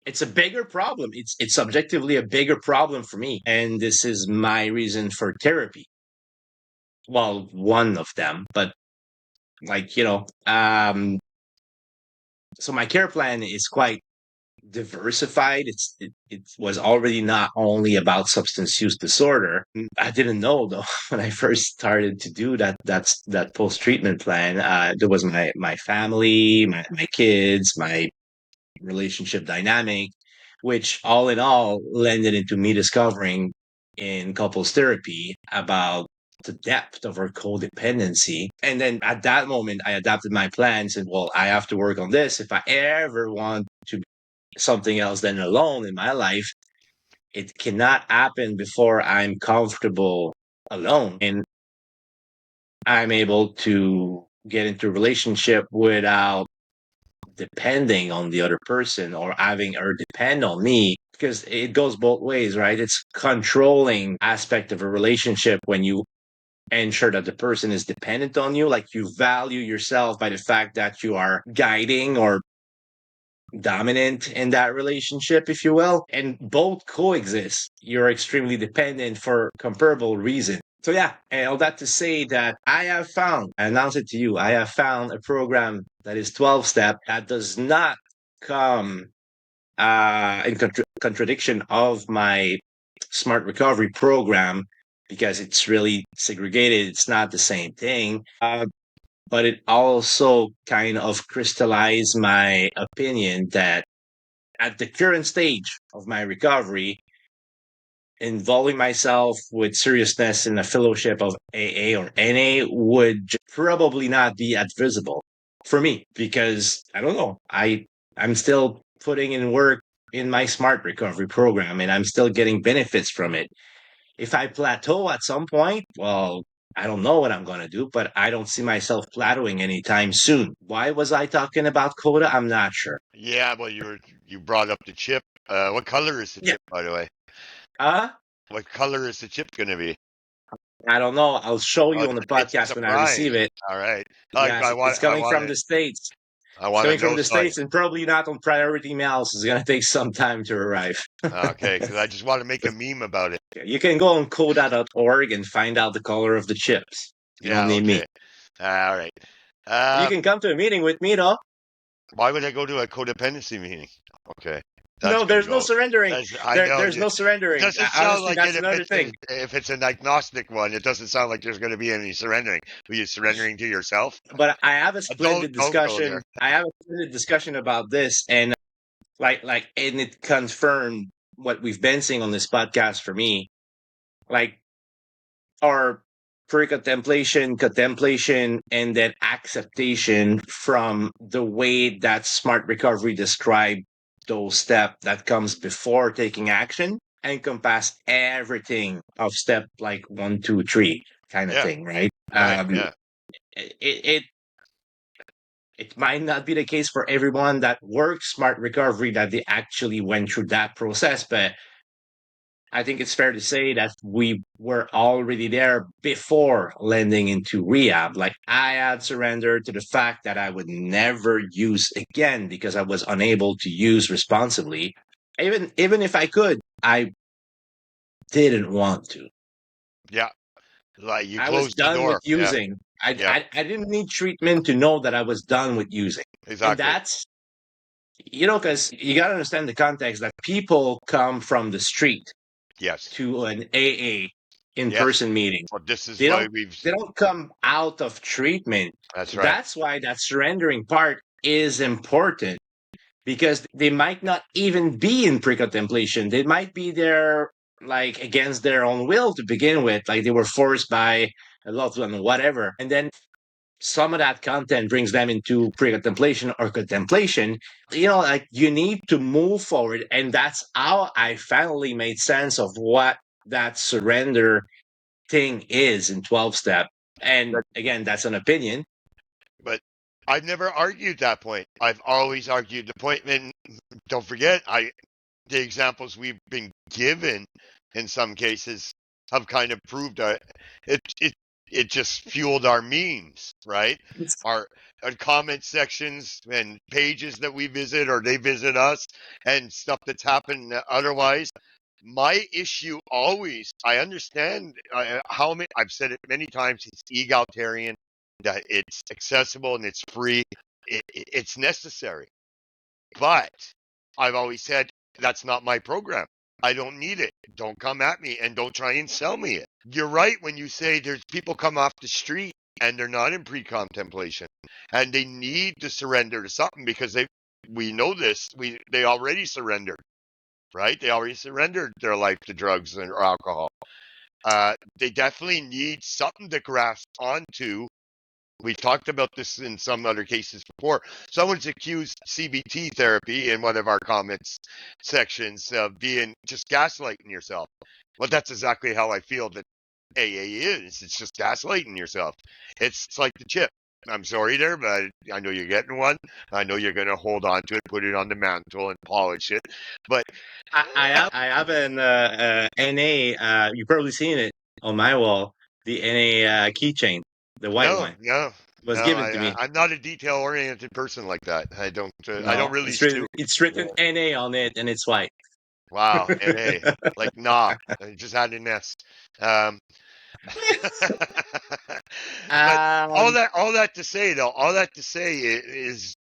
It's a bigger problem. It's subjectively a bigger problem for me, and this is my reason for therapy. Well, one of them, but like so my care plan is quite diversified. It was already not only about substance use disorder. I didn't know though when I first started to do that post treatment plan. There was my family, my kids, my relationship dynamic, which all in all landed into me discovering in couples therapy about the depth of our codependency. And then at that moment, I adapted my plans and, well, I have to work on this. If I ever want to be something else than alone in my life, it cannot happen before I'm comfortable alone. And I'm able to get into a relationship without depending on the other person or having her depend on me, because it goes both ways, right? It's controlling aspect of a relationship when you ensure that the person is dependent on you, like you value yourself by the fact that you are guiding or dominant in that relationship, if you will, and both coexist. You're extremely dependent for comparable reasons. So yeah, and all that to say that I announce it to you, I have found a program that is 12 step that does not come in contradiction of my smart recovery program because it's really segregated. It's not the same thing. But it also kind of crystallized my opinion that at the current stage of my recovery, involving myself with seriousness in a fellowship of AA or NA would probably not be advisable for me because I don't know. I'm still putting in work in my smart recovery program and I'm still getting benefits from it. If I plateau at some point, well, I don't know what I'm going to do, but I don't see myself plateauing anytime soon. Why was I talking about Coda? I'm not sure.
Yeah. Well, you brought up the chip. What color is the
Yeah.
chip, by the way?
Uh,
What color is the chip going to be?
I don't know. I'll show
Oh,
you on the
it's a
podcast when I
surprise.
receive it.
All right.
Yes, it's
I
coming
want
from
it.
the States.
I
It's
want to
coming from
know
the
so I,
States and probably not on priority mails. It's going to take some time to arrive.
okay, because I just want to make a meme about it.
You can go on coda.org and find out the color of the chips. You don't
Yeah,
need me.
okay. All right.
You can come to a meeting with me, though.
Why would I go to a codependency meeting? Okay, that's
No,
gonna
there's no
go.
surrendering.
I know.
There's no
It
surrendering.
doesn't sound
Honestly,
like it
that's another thing.
if it's an agnostic one. It doesn't sound like there's going to be any surrendering. Are you surrendering to yourself?
But I have a splendid
Don't go
discussion.
there.
I have a splendid discussion about this, and and it confirmed what we've been seeing on this podcast for me. Like, our contemplation, and then acceptation from the way that smart recovery described those steps that comes before taking action encompass everything of step like 1, 2, 3 kind of
Yeah.
thing, right?
Right. Yeah.
It, it it might not be the case for everyone that works smart recovery that they actually went through that process, but I think it's fair to say that we were already there before landing into rehab. Like, I had surrendered to the fact that I would never use again because I was unable to use responsibly. Even if I could, I didn't want to.
Yeah. Like you
I was
closed the
done with
door. Yeah.
using.
Yeah.
I didn't need treatment to know that I was done with using. And
Exactly.
that's, because you got to understand the context that people come from the street
Yes.
to an AA
Yes.
in-person meeting.
Well, this is
They
why
don't
we've.
they don't come out of treatment.
That's
So
right.
that's why that surrendering part is important, because they might not even be in pre-contemplation. They might be there like against their own will to begin with, like they were forced by a loved one or whatever. And then some of that content brings them into pre-contemplation or contemplation. Like, you need to move forward. And that's how I finally made sense of what that surrender thing is in 12 step. And again, that's an opinion.
But I've never argued that point. I've always argued the point. And don't forget, the examples we've been given in some cases have kind of proved it just fueled our memes, right? Our comment sections and pages that we visit or they visit us and stuff that's happened otherwise. My issue always, I understand how many, I've said it many times, it's egalitarian, that it's accessible and it's free. It's necessary. But I've always said that's not my program. I don't need it. Don't come at me and don't try and sell me it. You're right when you say there's people come off the street and they're not in pre-contemplation and they need to surrender to something because we know this. They already surrendered, right? They already surrendered their life to drugs or alcohol. They definitely need something to grasp onto. We talked about this in some other cases before. Someone's accused CBT therapy in one of our comments sections of being just gaslighting yourself. Well, that's exactly how I feel that AA is. It's just gaslighting yourself. It's like the chip. I'm sorry there, but I know you're getting one. I know you're going to hold on to it, put it on the mantle and polish it. But
I have an NA. You've probably seen it on my wall. The NA keychain, the white one,
no,
was given to me.
I'm not a detail-oriented person like that. I don't
No,
really
it's written NA on it, and it's white.
Wow, NA, like nah, I just had an S. But all that to say though, all that to say is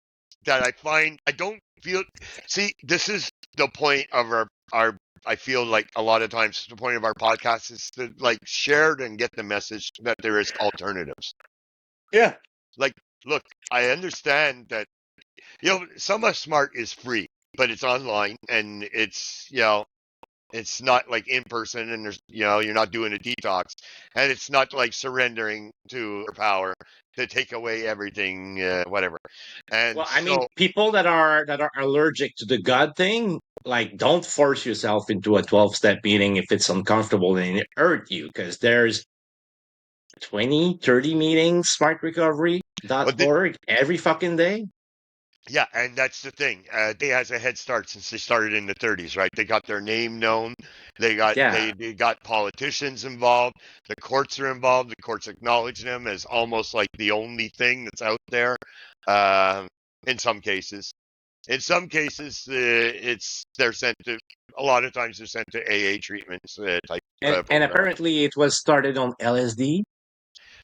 that I find I don't feel. See, this is the point of our. I feel like a lot of times the point of our podcast is to like share and get the message that there is alternatives.
Yeah.
Like, look, I understand that some of Smart is free, but it's online and it's it's not like in person and there's you're not doing a detox and it's not like surrendering to power to take away everything, whatever. And
Well, I mean, people that are allergic to the God thing, like, don't force yourself into a 12-step meeting if it's uncomfortable and it hurt you, because there's 20, 30 meetings, smartrecovery.org, every fucking day.
Yeah, and that's the thing. They has a head start since they started in the 30s, right? They got their name known. They got they got politicians involved. The courts are involved. The courts acknowledge them as almost like the only thing that's out there. In some cases. In some cases, they're sent to. A lot of times, they're sent to AA treatments type
And
program.
apparently it was started on LSD.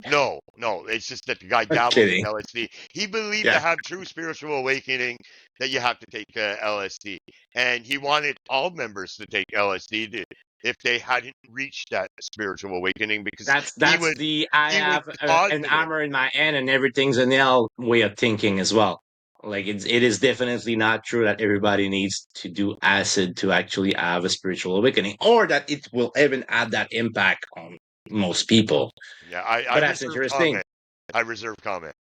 No, it's just that the guy
I'm
dabbled in
kidding.
LSD. He believed to
Yeah.
have true spiritual awakening that you have to take LSD, and he wanted all members to take LSD if they hadn't reached that spiritual awakening, because he
That's
was
the I
he was
have an
positive.
armor in my hand and everything's a nail way of thinking as well. Like it is definitely not true that everybody needs to do acid to actually have a spiritual awakening, or that it will even have that impact on most people.
Yeah, I
But that's
reserve
interesting.
comment. I reserve comment.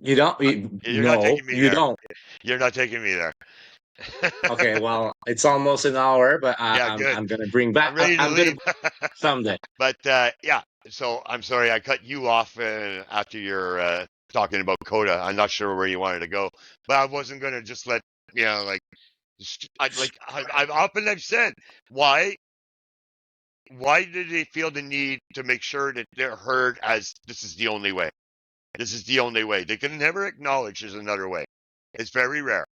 You don't.
You're not
No,
taking me
you
there.
don't.
You're not taking me there.
Okay, well, it's almost an hour, but
Yeah, good.
I'm gonna bring back.
I'm ready to
I'm gonna
leave.
someday.
But yeah, so I'm sorry I cut you off after your talking about Coda. I'm not sure where you wanted to go, but I wasn't gonna just let like I've often I've said why did they feel the need to make sure that they're heard as this is the only way? This is the only way. They can never acknowledge there's another way. It's very rare.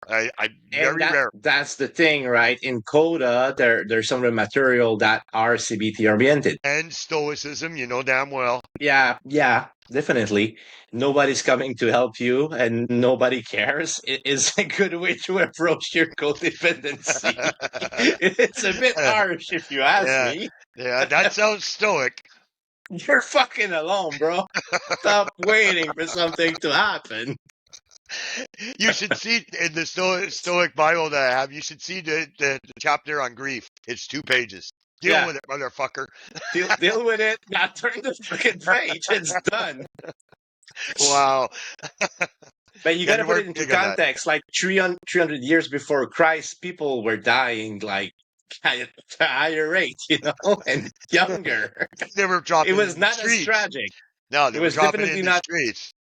I
And
very rare.
that's the thing, right? In Coda, there's some of the material that are CBT oriented.
And stoicism, you know damn well.
Yeah, definitely. Nobody's coming to help you, and nobody cares. It is a good way to approach your codependency. It's a bit harsh, if you ask
Yeah,
me.
yeah, that sounds stoic.
You're fucking alone, bro. Stop waiting for something to happen.
You should see in the Stoic Bible that I have. You should see the chapter on grief. It's 2 pages. Deal
Yeah.
with it, motherfucker.
Deal with it. Now turn the fucking page. It's done.
Wow.
But you
Yeah,
got to
you
put
weren't
it into
big on that.
context. Like 300 years before Christ, people were dying like at a higher rate, and younger.
They were dropping
It was
in the
not as
streets.
tragic.
No, they
It
were
was
dropping in
definitely
the
not.
streets.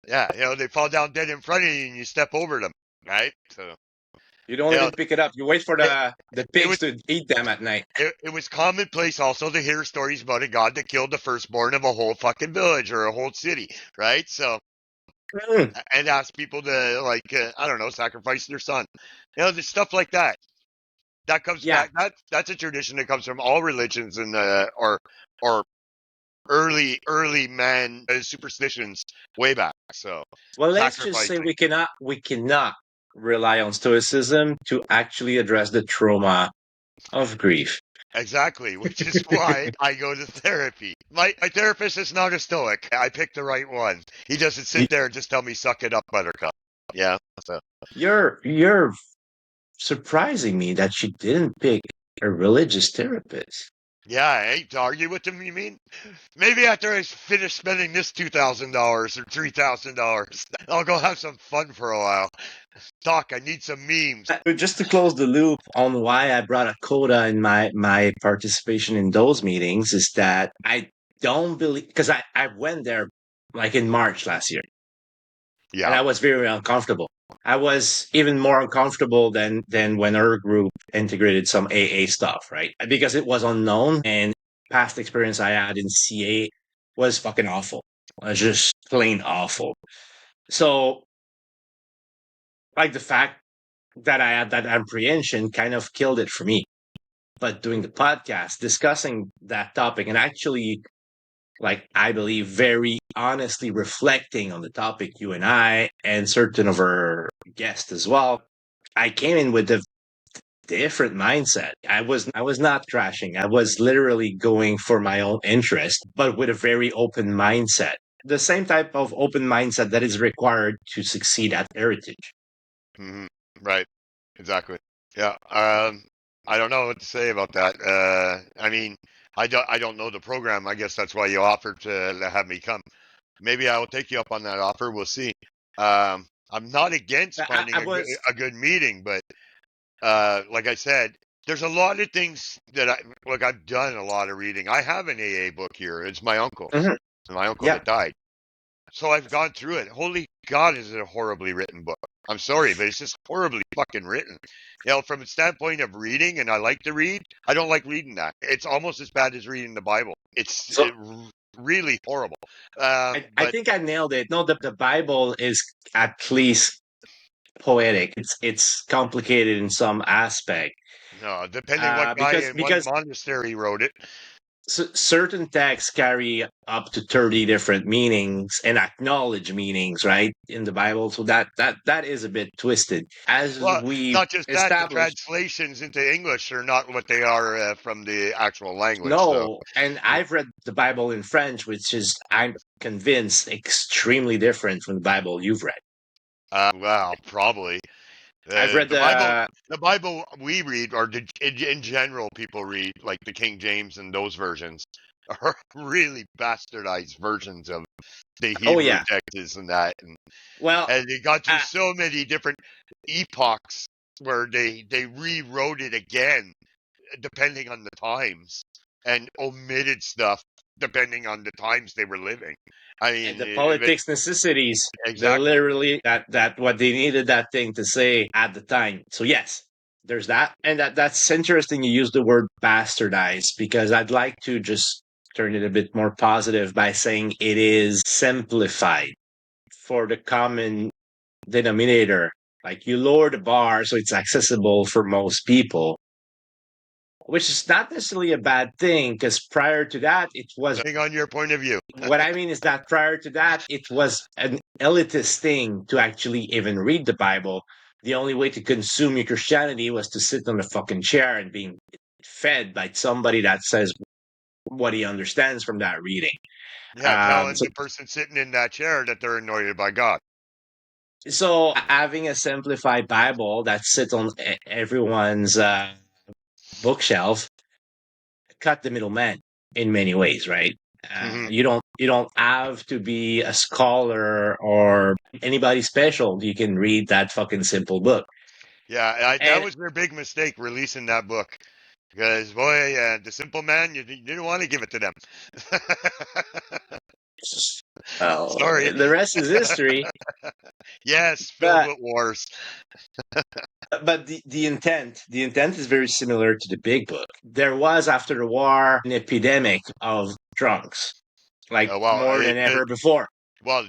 Yeah, they fall down dead in front of you and you step over them, right? So,
You don't
you know,
even pick it up. You wait for
it,
the
it was
pigs to eat them at night.
it was commonplace also to hear stories about a god that killed the firstborn of a whole fucking village or a whole city, right? So, and ask people to I don't know, sacrifice their son. There's stuff like that. That comes
Yeah.
back. That's a tradition that comes from all religions and or early man superstitions way back. So
Well, let's just say
sacrificing.
we cannot rely on stoicism to actually address the trauma of grief.
Exactly, which is why I go to therapy. My therapist is not a stoic. I picked the right one. He doesn't sit there and just tell me suck it up, buttercup. Yeah. So
You're surprising me that you didn't pick a religious therapist.
yeah, I hate to argue with him, you mean? Maybe after I finish spending this $2,000 or $3,000, I'll go have some fun for a while. Doc, I need some memes.
Just to close the loop on why I brought a coda in my participation in those meetings is that I don't believe, because I went there like in March last year, and I
Yeah.
was very uncomfortable. I was even more uncomfortable than when our group integrated some AA stuff, right? Because it was unknown, and past experience I had in CA was fucking awful. It was just plain awful. So, like, the fact that I had that apprehension kind of killed it for me. But doing the podcast, discussing that topic, and actually, like, I believe very honestly reflecting on the topic, you and I, and certain of our guests as well, I came in with a different mindset. I was not trashing. I was literally going for my own interest, but with a very open mindset. The same type of open mindset that is required to succeed at Heritage.
Hmm. Right. Exactly. Yeah. I don't know what to say about that. I mean, I don't know the program. I guess that's why you offered to have me come. Maybe I will take you up on that offer. We'll see. I'm not against finding
I was
a good meeting, but like I said, there's a lot of things that I've done a lot of reading. I have an AA book here. It's my uncle's.
Mhm.
It's my uncle
Yeah.
that died. So I've gone through it. Holy God, is it a horribly written book? I'm sorry, but it's just horribly fucking written. From a standpoint of reading, and I like to read, I don't like reading that. It's almost as bad as reading the Bible. It's
So
really horrible.
I
But
think I nailed it. No, the Bible is at least poetic. It's complicated in some aspect.
no, depending what guy
Because
in one monastery wrote it.
certain texts carry up to 30 different meanings and acknowledge meanings, right, in the Bible. So that is a bit twisted. As
Well,
we
not just that, the
established,
translations into English are not what they are from the actual language. So,
no, and I've read the Bible in French, which is, I'm convinced, extremely different from the Bible you've read.
well, probably.
I've read
The Bible we read, or in general people read, like the King James and those versions, are really bastardized versions of the
oh
Hebrew
yeah,
texts and that,
well,
and they got through
uh,
so many different epochs where they rewrote it again, depending on the times, and omitted stuff depending on the times they were living. I
and
mean,
the politics necessities, they
exactly.
literally that what they needed that thing to say at the time. So yes, there's that. And that's interesting you use the word bastardized, because I'd like to just turn it a bit more positive by saying it is simplified for the common denominator. Like, you lower the bar so it's accessible for most people, which is not necessarily a bad thing, because prior to that it was,
Depending on your point of view.
what I mean is that prior to that, it was an elitist thing to actually even read the Bible. The only way to consume your Christianity was to sit on a fucking chair and being fed by somebody that says what he understands from that reading.
Yeah, telling
So,
the person sitting in that chair that they're anointed by God.
so having a simplified Bible that sits on everyone's bookshelf cut the middleman in many ways, right?
Hmm.
You don't have to be a scholar or anybody special. You can read that fucking simple book.
Yeah, that
And
was their big mistake releasing that book. Because, boy, the simple man, you didn't want to give it to them.
well,
Sorry.
the rest is history.
Yes, filled
But
with wars.
the intent is very similar to the big book. There was, after the war, an epidemic of drunks, like
Well,
more than ever before.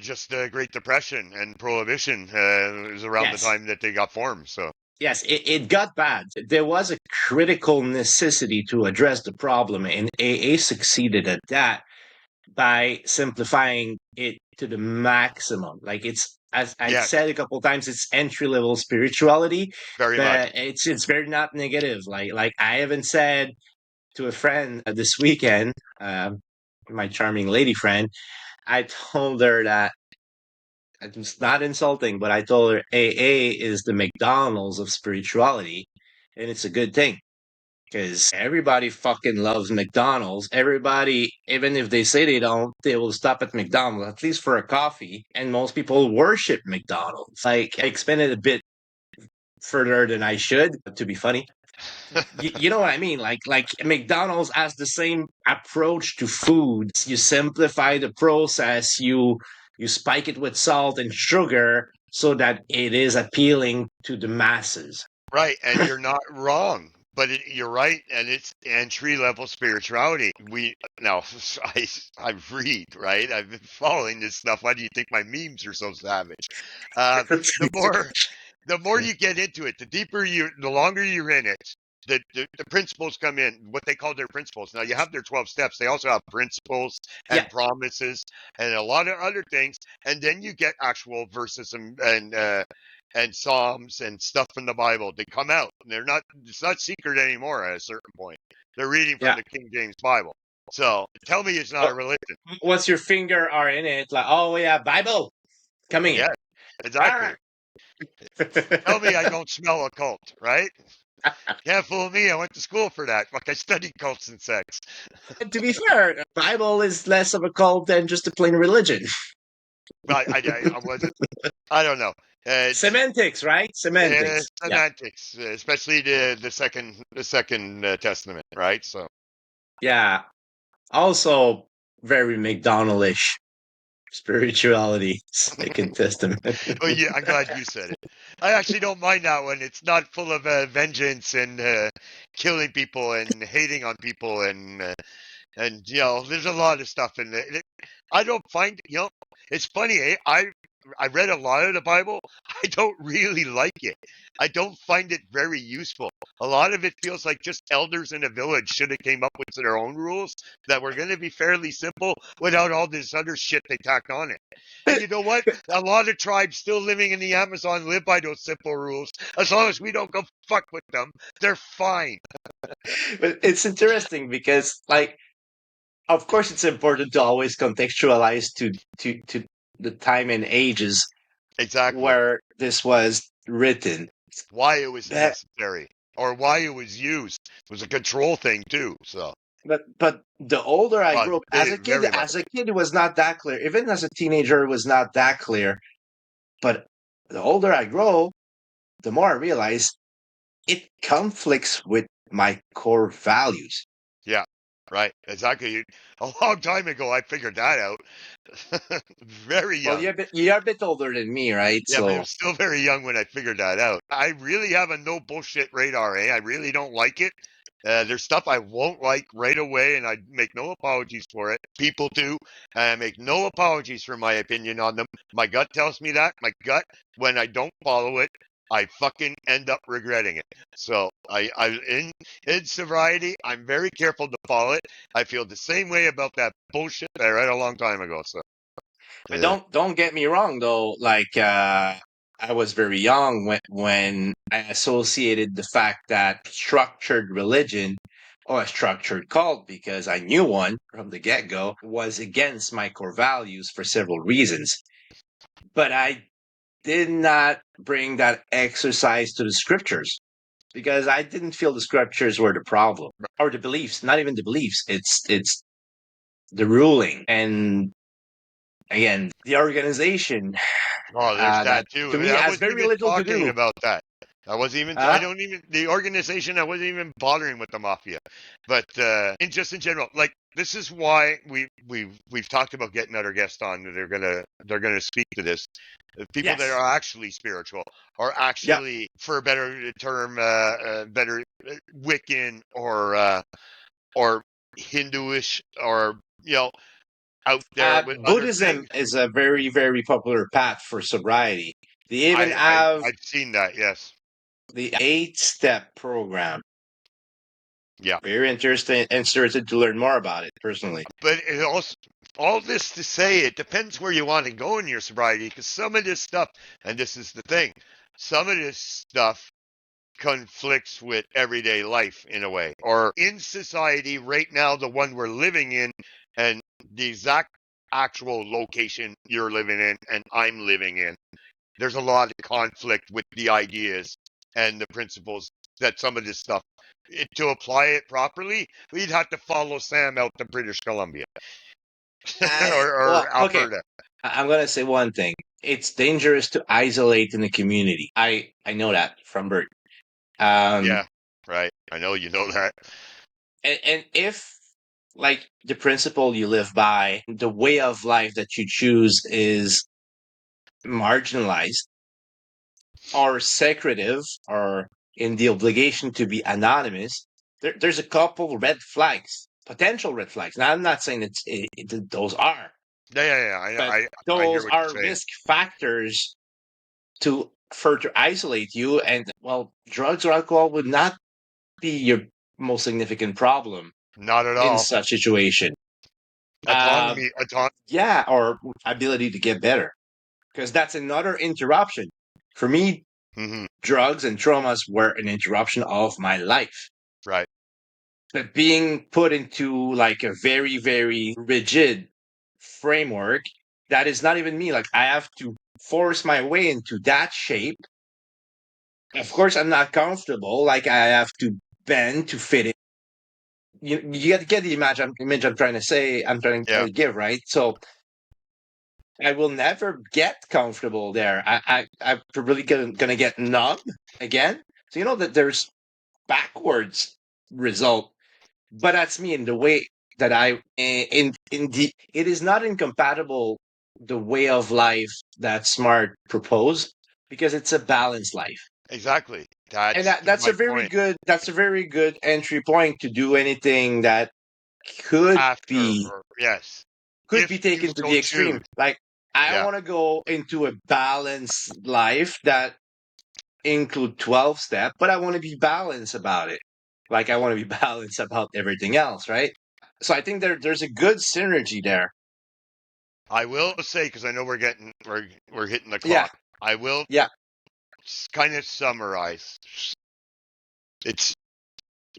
just the Great Depression and Prohibition was around the
Yes.
time that they got formed. So,
Yes, it got bad. There was a critical necessity to address the problem, and AA succeeded at that by simplifying it to the maximum. Like, it's, as I
yes,
said a couple times, it's entry level spirituality,
very much.
but it's very not negative. Like I even said to a friend this weekend, my charming lady friend, I told her that it's not insulting, but I told her AA is the McDonald's of spirituality, and it's a good thing because everybody fucking loves McDonald's. Everybody, even if they say they don't, they will stop at McDonald's at least for a coffee. And most people worship McDonald's. Like, I expanded a bit further than I should to be funny. You know what I mean? Like McDonald's has the same approach to food. You simplify the process. You spike it with salt and sugar so that it is appealing to the masses.
Right, and you're not wrong. But you're right, and it's entry level spirituality. We now, I read, right. I've been following this stuff. Why do you think my memes are so savage? The more you get into it, the longer you're in it, the principles come in, what they call their principles. Now, you have their 12 steps. They also have principles
Yeah,
and promises and a lot of other things. And then you get actual verses and Psalms and stuff from the Bible. They come out. It's not secret anymore at a certain point. They're reading from
yeah.
the King James Bible. So tell me it's not a religion.
Once your finger are in it, like, oh yeah, Bible coming in.
Yeah, exactly. Tell me I don't smell a cult, right? Can't fool me. I went to school for that. Fuck, I studied cults and sex.
To be fair, Bible is less of a cult than just a plain religion.
I wasn't. I don't know.
Semantics, right? Semantics. Yeah,
Semantics, especially the second Testament, right? So
yeah. Also, very McDonaldish spirituality, Second Testament.
oh yeah, I'm glad you said it. I actually don't mind that one. It's not full of vengeance and killing people and hating on people and And there's a lot of stuff in there. I don't find it's funny. I read a lot of the Bible. I don't really like it. I don't find it very useful. A lot of it feels like just elders in a village should have came up with their own rules that were going to be fairly simple without all this other shit they tacked on it. And you know what? A lot of tribes still living in the Amazon live by those simple rules. As long as we don't go fuck with them, they're fine.
But it's interesting because, like, of course, it's important to always contextualize to the time and ages
Exactly.
where this was written.
Why it was
That-
necessary or why it was used. It was a control thing too. So
But the older I
Well,
grew,
very
as a kid, it was not that clear. Even as a teenager, it was not that clear. But the older I grow, the more I realize it conflicts with my core values.
right, exactly. A long time ago, I figured that out. Very young.
Well, you're a bit older than me, right?
Yeah, but I
So
was still very young when I figured that out. I really have a no bullshit radar, eh? I really don't like it. There's stuff I won't like right away, and I make no apologies for it. People do. I make no apologies for my opinion on them. My gut tells me that. My gut, when I don't follow it, I fucking end up regretting it. So in sobriety, I'm very careful to follow it. I feel the same way about that bullshit that I read a long time ago. So
but don't get me wrong though. Like I was very young when I associated the fact that structured religion or a structured cult, because I knew one from the get go, was against my core values for several reasons. But I did not bring that exercise to the scriptures because I didn't feel the scriptures were the problem or the beliefs. Not even the beliefs. It's the ruling and again the organization.
Oh, there's that
That
too.
to me
I
has
wasn't
very
even
little to
talking
do.
about that. I wasn't even. I don't even. The organization. I wasn't even bothering with the mafia. But in just in general, like this is why we've talked about getting other guests on. They're gonna speak to this. People that
Yes.
are actually spiritual, or actually, for a better term, better Wiccan or Hinduish, or out there with other
Buddhism
things.
is a very, very popular path for sobriety. They even have
I've seen that. Yes.
the 8-step program.
Yeah.
Very interested to learn more about it personally.
But it also, all this to say, it depends where you want to go in your sobriety, because some of this stuff, and this is the thing, some of this stuff conflicts with everyday life in a way, or in society right now, the one we're living in, and the exact actual location you're living in and I'm living in. There's a lot of conflict with the ideas and the principles that some of this stuff. To apply it properly, we'd have to follow Sam out to British Columbia or
Okay.
Alberta.
I'm gonna say one thing. It's dangerous to isolate in the community. I know that from birth.
Yeah, right. I know you know that.
And if like the principle you live by, the way of life that you choose is marginalized or secretive or in the obligation to be anonymous, there's a couple red flags, potential red flags. Now, I'm not saying those are,
Yeah.
but
I hear
those
what
are
you're saying.
risk factors to further isolate you. And well, drugs or alcohol would not be your most significant problem
Not at
in
all.
such situation.
Autonomy.
Yeah, or ability to get better, because that's another interruption. For me,
Hmm.
drugs and traumas were an interruption of my life.
Right.
But being put into like a very, very rigid framework that is not even me. Like I have to force my way into that shape. Of course, I'm not comfortable. Like I have to bend to fit it. You get the image I'm trying to say. I'm trying
Yeah.
to give, right? So I will never get comfortable there. I'm really gonna get numb again. So you know that there's backwards result, but that's me in the way that in the it is not incompatible the way of life that Smart proposed because it's a balanced life.
Exactly.
And
That's
that's
my
a very
point.
good entry point to do anything that could
after,
be
or yes,
could be
if you
taken to
so
the extreme.
choose.
Like I
Yeah,
want to go into a balanced life that include 12 step, but I want to be balanced about it. Like I want to be balanced about everything else, right? So I think there's a good synergy there.
I will say, because I know we're hitting the
Yeah,
clock. I will
yeah,
kind of summarize. It's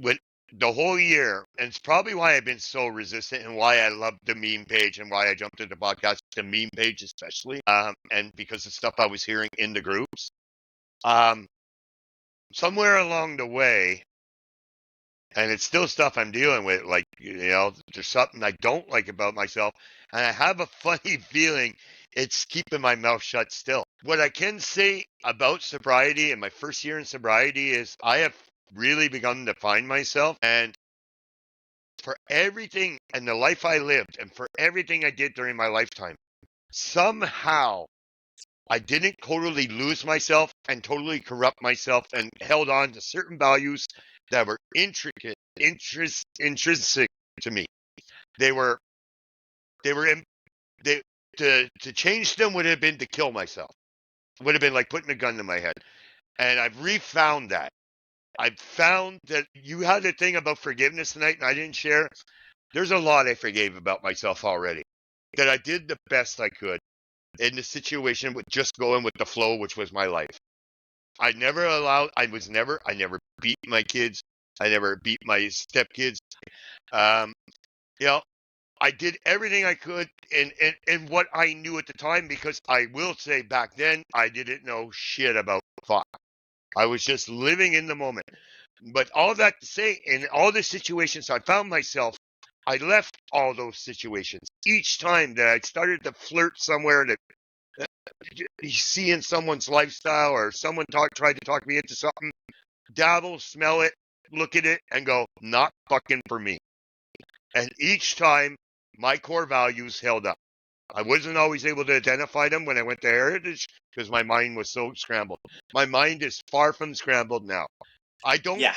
when the whole year, and it's probably why I've been so resistant, and why I love the meme page, and why I jumped into the podcast, the meme page especially, and because of stuff I was hearing in the groups. Um, somewhere along the way, and it's still stuff I'm dealing with. Like, there's something I don't like about myself, and I have a funny feeling it's keeping my mouth shut still. What I can say about sobriety and my first year in sobriety is I have really begun to find myself, and for everything and the life I lived, and for everything I did during my lifetime, somehow I didn't totally lose myself and totally corrupt myself, and held on to certain values that were intrinsic to me. They were, they were, they, to change them would have been to kill myself. Would have been like putting a gun to my head. And I've refound that. I've found that you had a thing about forgiveness tonight, and I didn't share. There's a lot I forgave about myself already. That I did the best I could in the situation with just going with the flow, which was my life. I never beat my kids. I never beat my stepkids. Um, you know, I did everything I could in what I knew at the time, because I will say back then I didn't know shit about fuck. I was just living in the moment. But all that to say, in all the situations I found myself, I left all those situations. Each time that I started to flirt somewhere, that you see in someone's lifestyle, or someone tried to talk me into something, dabble, smell it, look at it, and go, not fucking for me. And each time, my core values held up. I wasn't always able to identify them when I went to Heritage, because my mind was so scrambled. My mind is far from scrambled now. I don't.
yeah.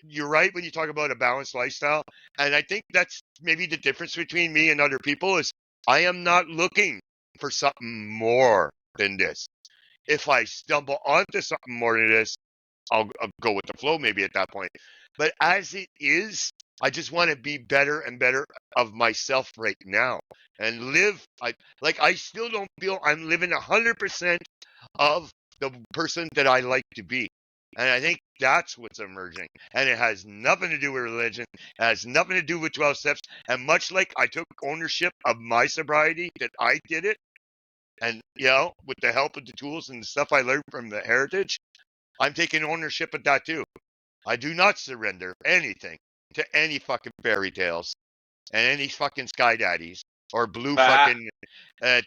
You're right when you talk about a balanced lifestyle, and I think that's maybe the difference between me and other people is I am not looking for something more than this. If I stumble onto something more than this, I'll go with the flow maybe at that point. But as it is, I just want to be better and better of myself right now, and live. I still don't feel I'm living 100% of the person that I like to be. And I think that's what's emerging. And it has nothing to do with religion. It has nothing to do with 12 steps. And much like I took ownership of my sobriety, that I did it, and with the help of the tools and the stuff I learned from the Heritage, I'm taking ownership of that too. I do not surrender anything to any fucking fairy tales and any fucking sky daddies or blue
Uh,
fucking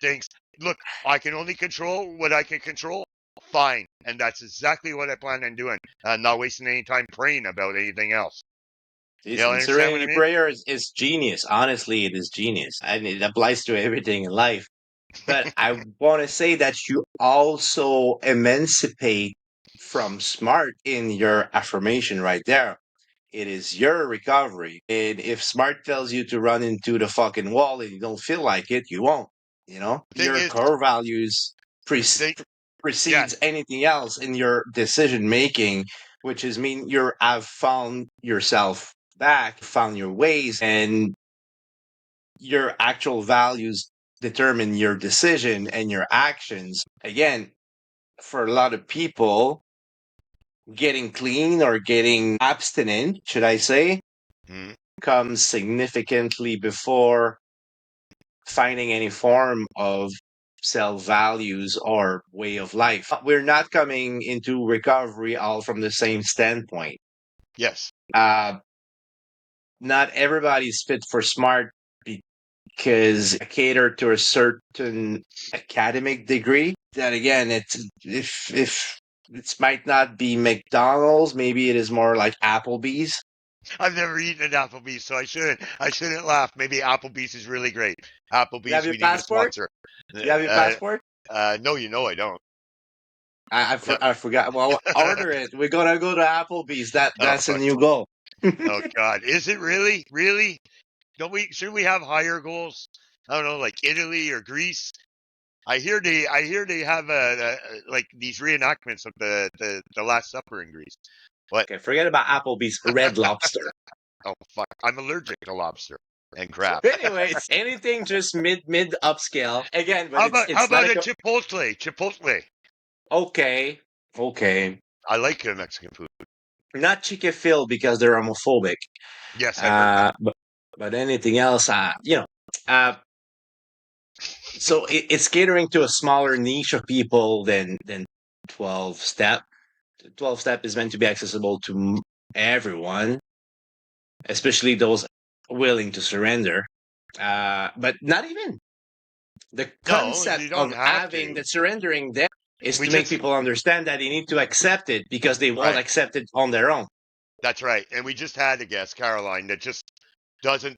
things. Look, I can only control what I can control. Fine. And that's exactly what I plan on doing. Not wasting any time praying about anything else. You
listen,
understand what I
serenity
mean?
prayer is genius. Honestly, it is genius, and it applies to everything in life. But I want to say that you also emancipate from smart in your affirmation right there. It is your recovery. And if smart tells you to run into the fucking wall and you don't feel like it, you won't. You know,
Thing
your
is,
core values pre-
they,
precedes
yes,
anything else in your decision making, which is mean you have found yourself back, found your ways, and your actual values determine your decision and your actions. Again, for a lot of people, getting clean or getting abstinent, should I say,
mm,
comes significantly before finding any form of self values or way of life. We're not coming into recovery all from the same standpoint.
yes.
Uh, Not everybody's fit for smart because cater to a certain academic degree. Then again, it's if it might not be McDonald's, maybe it is more like Applebee's.
I've never eaten at Applebee's, so I shouldn't laugh. Maybe Applebee's is really great.
You have
Applebee's,
your
we need a
passport?
sponsor.
You have your
Uh,
passport?
no, I don't.
I forgot. Well, order it. We're gonna go to Applebee's.
Oh
That's a
fuck.
new goal.
Oh God, is it really? Really? Don't we? Should we have higher goals? I don't know, like Italy or Greece. I hear they have like these reenactments of the Last Supper in Greece. But
Okay, forget about Applebee's Red Lobster.
oh fuck, I'm allergic to lobster and crab.
Anyways, anything just mid upscale again, but
How
it's
about how
it's not
about
a
a Chipotle? Chipotle.
okay, okay,
I like Mexican food.
not Chicken Phil because they're homophobic.
Yes, I've heard that.
But anything else, uh, so it's catering to a smaller niche of people than 12 step. 12 step is meant to be accessible to everyone, especially those willing to surrender. But not even the
No,
concept
you don't
of
have
having
to.
the surrendering there is
We
to make
just
people understand that they need to accept it because they won't
right.
accept it on their own.
That's right. And we just had a guest, Caroline, that just doesn't.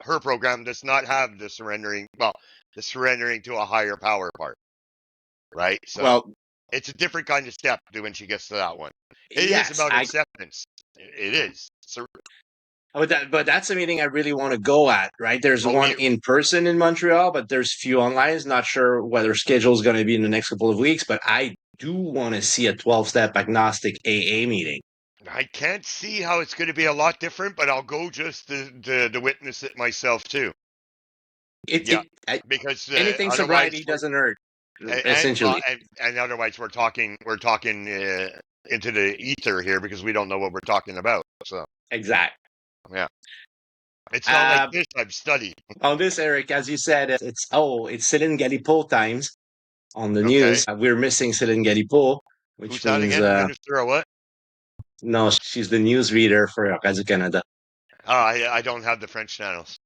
Her program does not have the surrendering. Well, the surrendering to a higher power part. Right. So
Well,
it's a different kind of step to when she gets to that one. It is
yes,
about
I
acceptance. It is. So,
but that's a meeting I really want to go at, right? There's
oh,
one in person in Montreal, but there's few online. Not sure whether schedule is going to be in the next couple of weeks, but I do want to see a 12-step agnostic AA meeting.
I can't see how it's going to be a lot different, but I'll go just to witness it myself too.
It,
Yeah,
it I,
because
anything
otherwise,
sobriety doesn't hurt,
well,
essentially.
and otherwise we're talking into the ether here because we don't know what we're talking about. So
Exact.
yeah, it's not like
Uh,
this. I've studied.
on this, Eric, as you said, it's Céline Galipo times on the
Okay,
news. We're missing Céline Galipo,
who's
which
that
means
again? Minister or what?
no, she's the news reader for Radio Canada.
Oh, I don't have the French channels.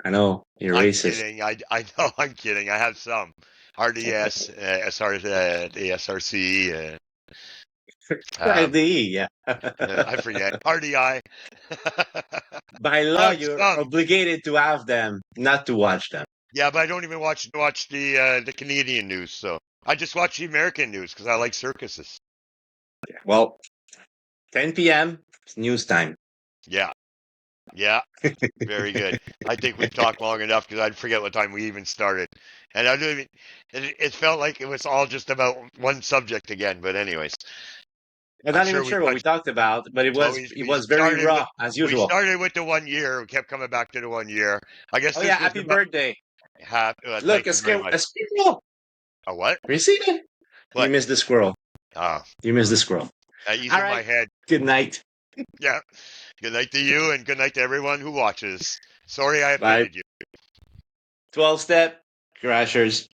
I know you're
I'm
racist.
kidding. I know I'm kidding. I have some RDS, the SRC.
RDE, yeah.
I forget RDI.
By
I
law,
have
you're
some.
obligated to have them, not to watch them.
Yeah, but I don't even watch the Canadian news. So I just watch the American news because I like circuses.
Well, 10 p.m. It's news time.
Yeah, yeah, very good. I think we've talked long enough because I forget what time we even started, and I don't even. It felt like it was all just about one subject again. But anyways,
I'm
I'm
not even
sure we
sure what we
touched.
talked about, but it
Well,
was
we,
it
we
was very
started with
raw as
we
usual.
started with the 1 year. We kept coming back to the 1 year. I guess
Oh
this
yeah,
was
happy
about
birthday!
half.
Look,
Thank you very
a
much.
squirrel.
A what?
You see it? You
What?
missed the squirrel.
Ah,
You missed the squirrel.
he's
All
in my
right.
head.
Good night.
Yeah. Good night to you, and good night to everyone who watches. Sorry I
Bye.
offended you.
12-step crashers.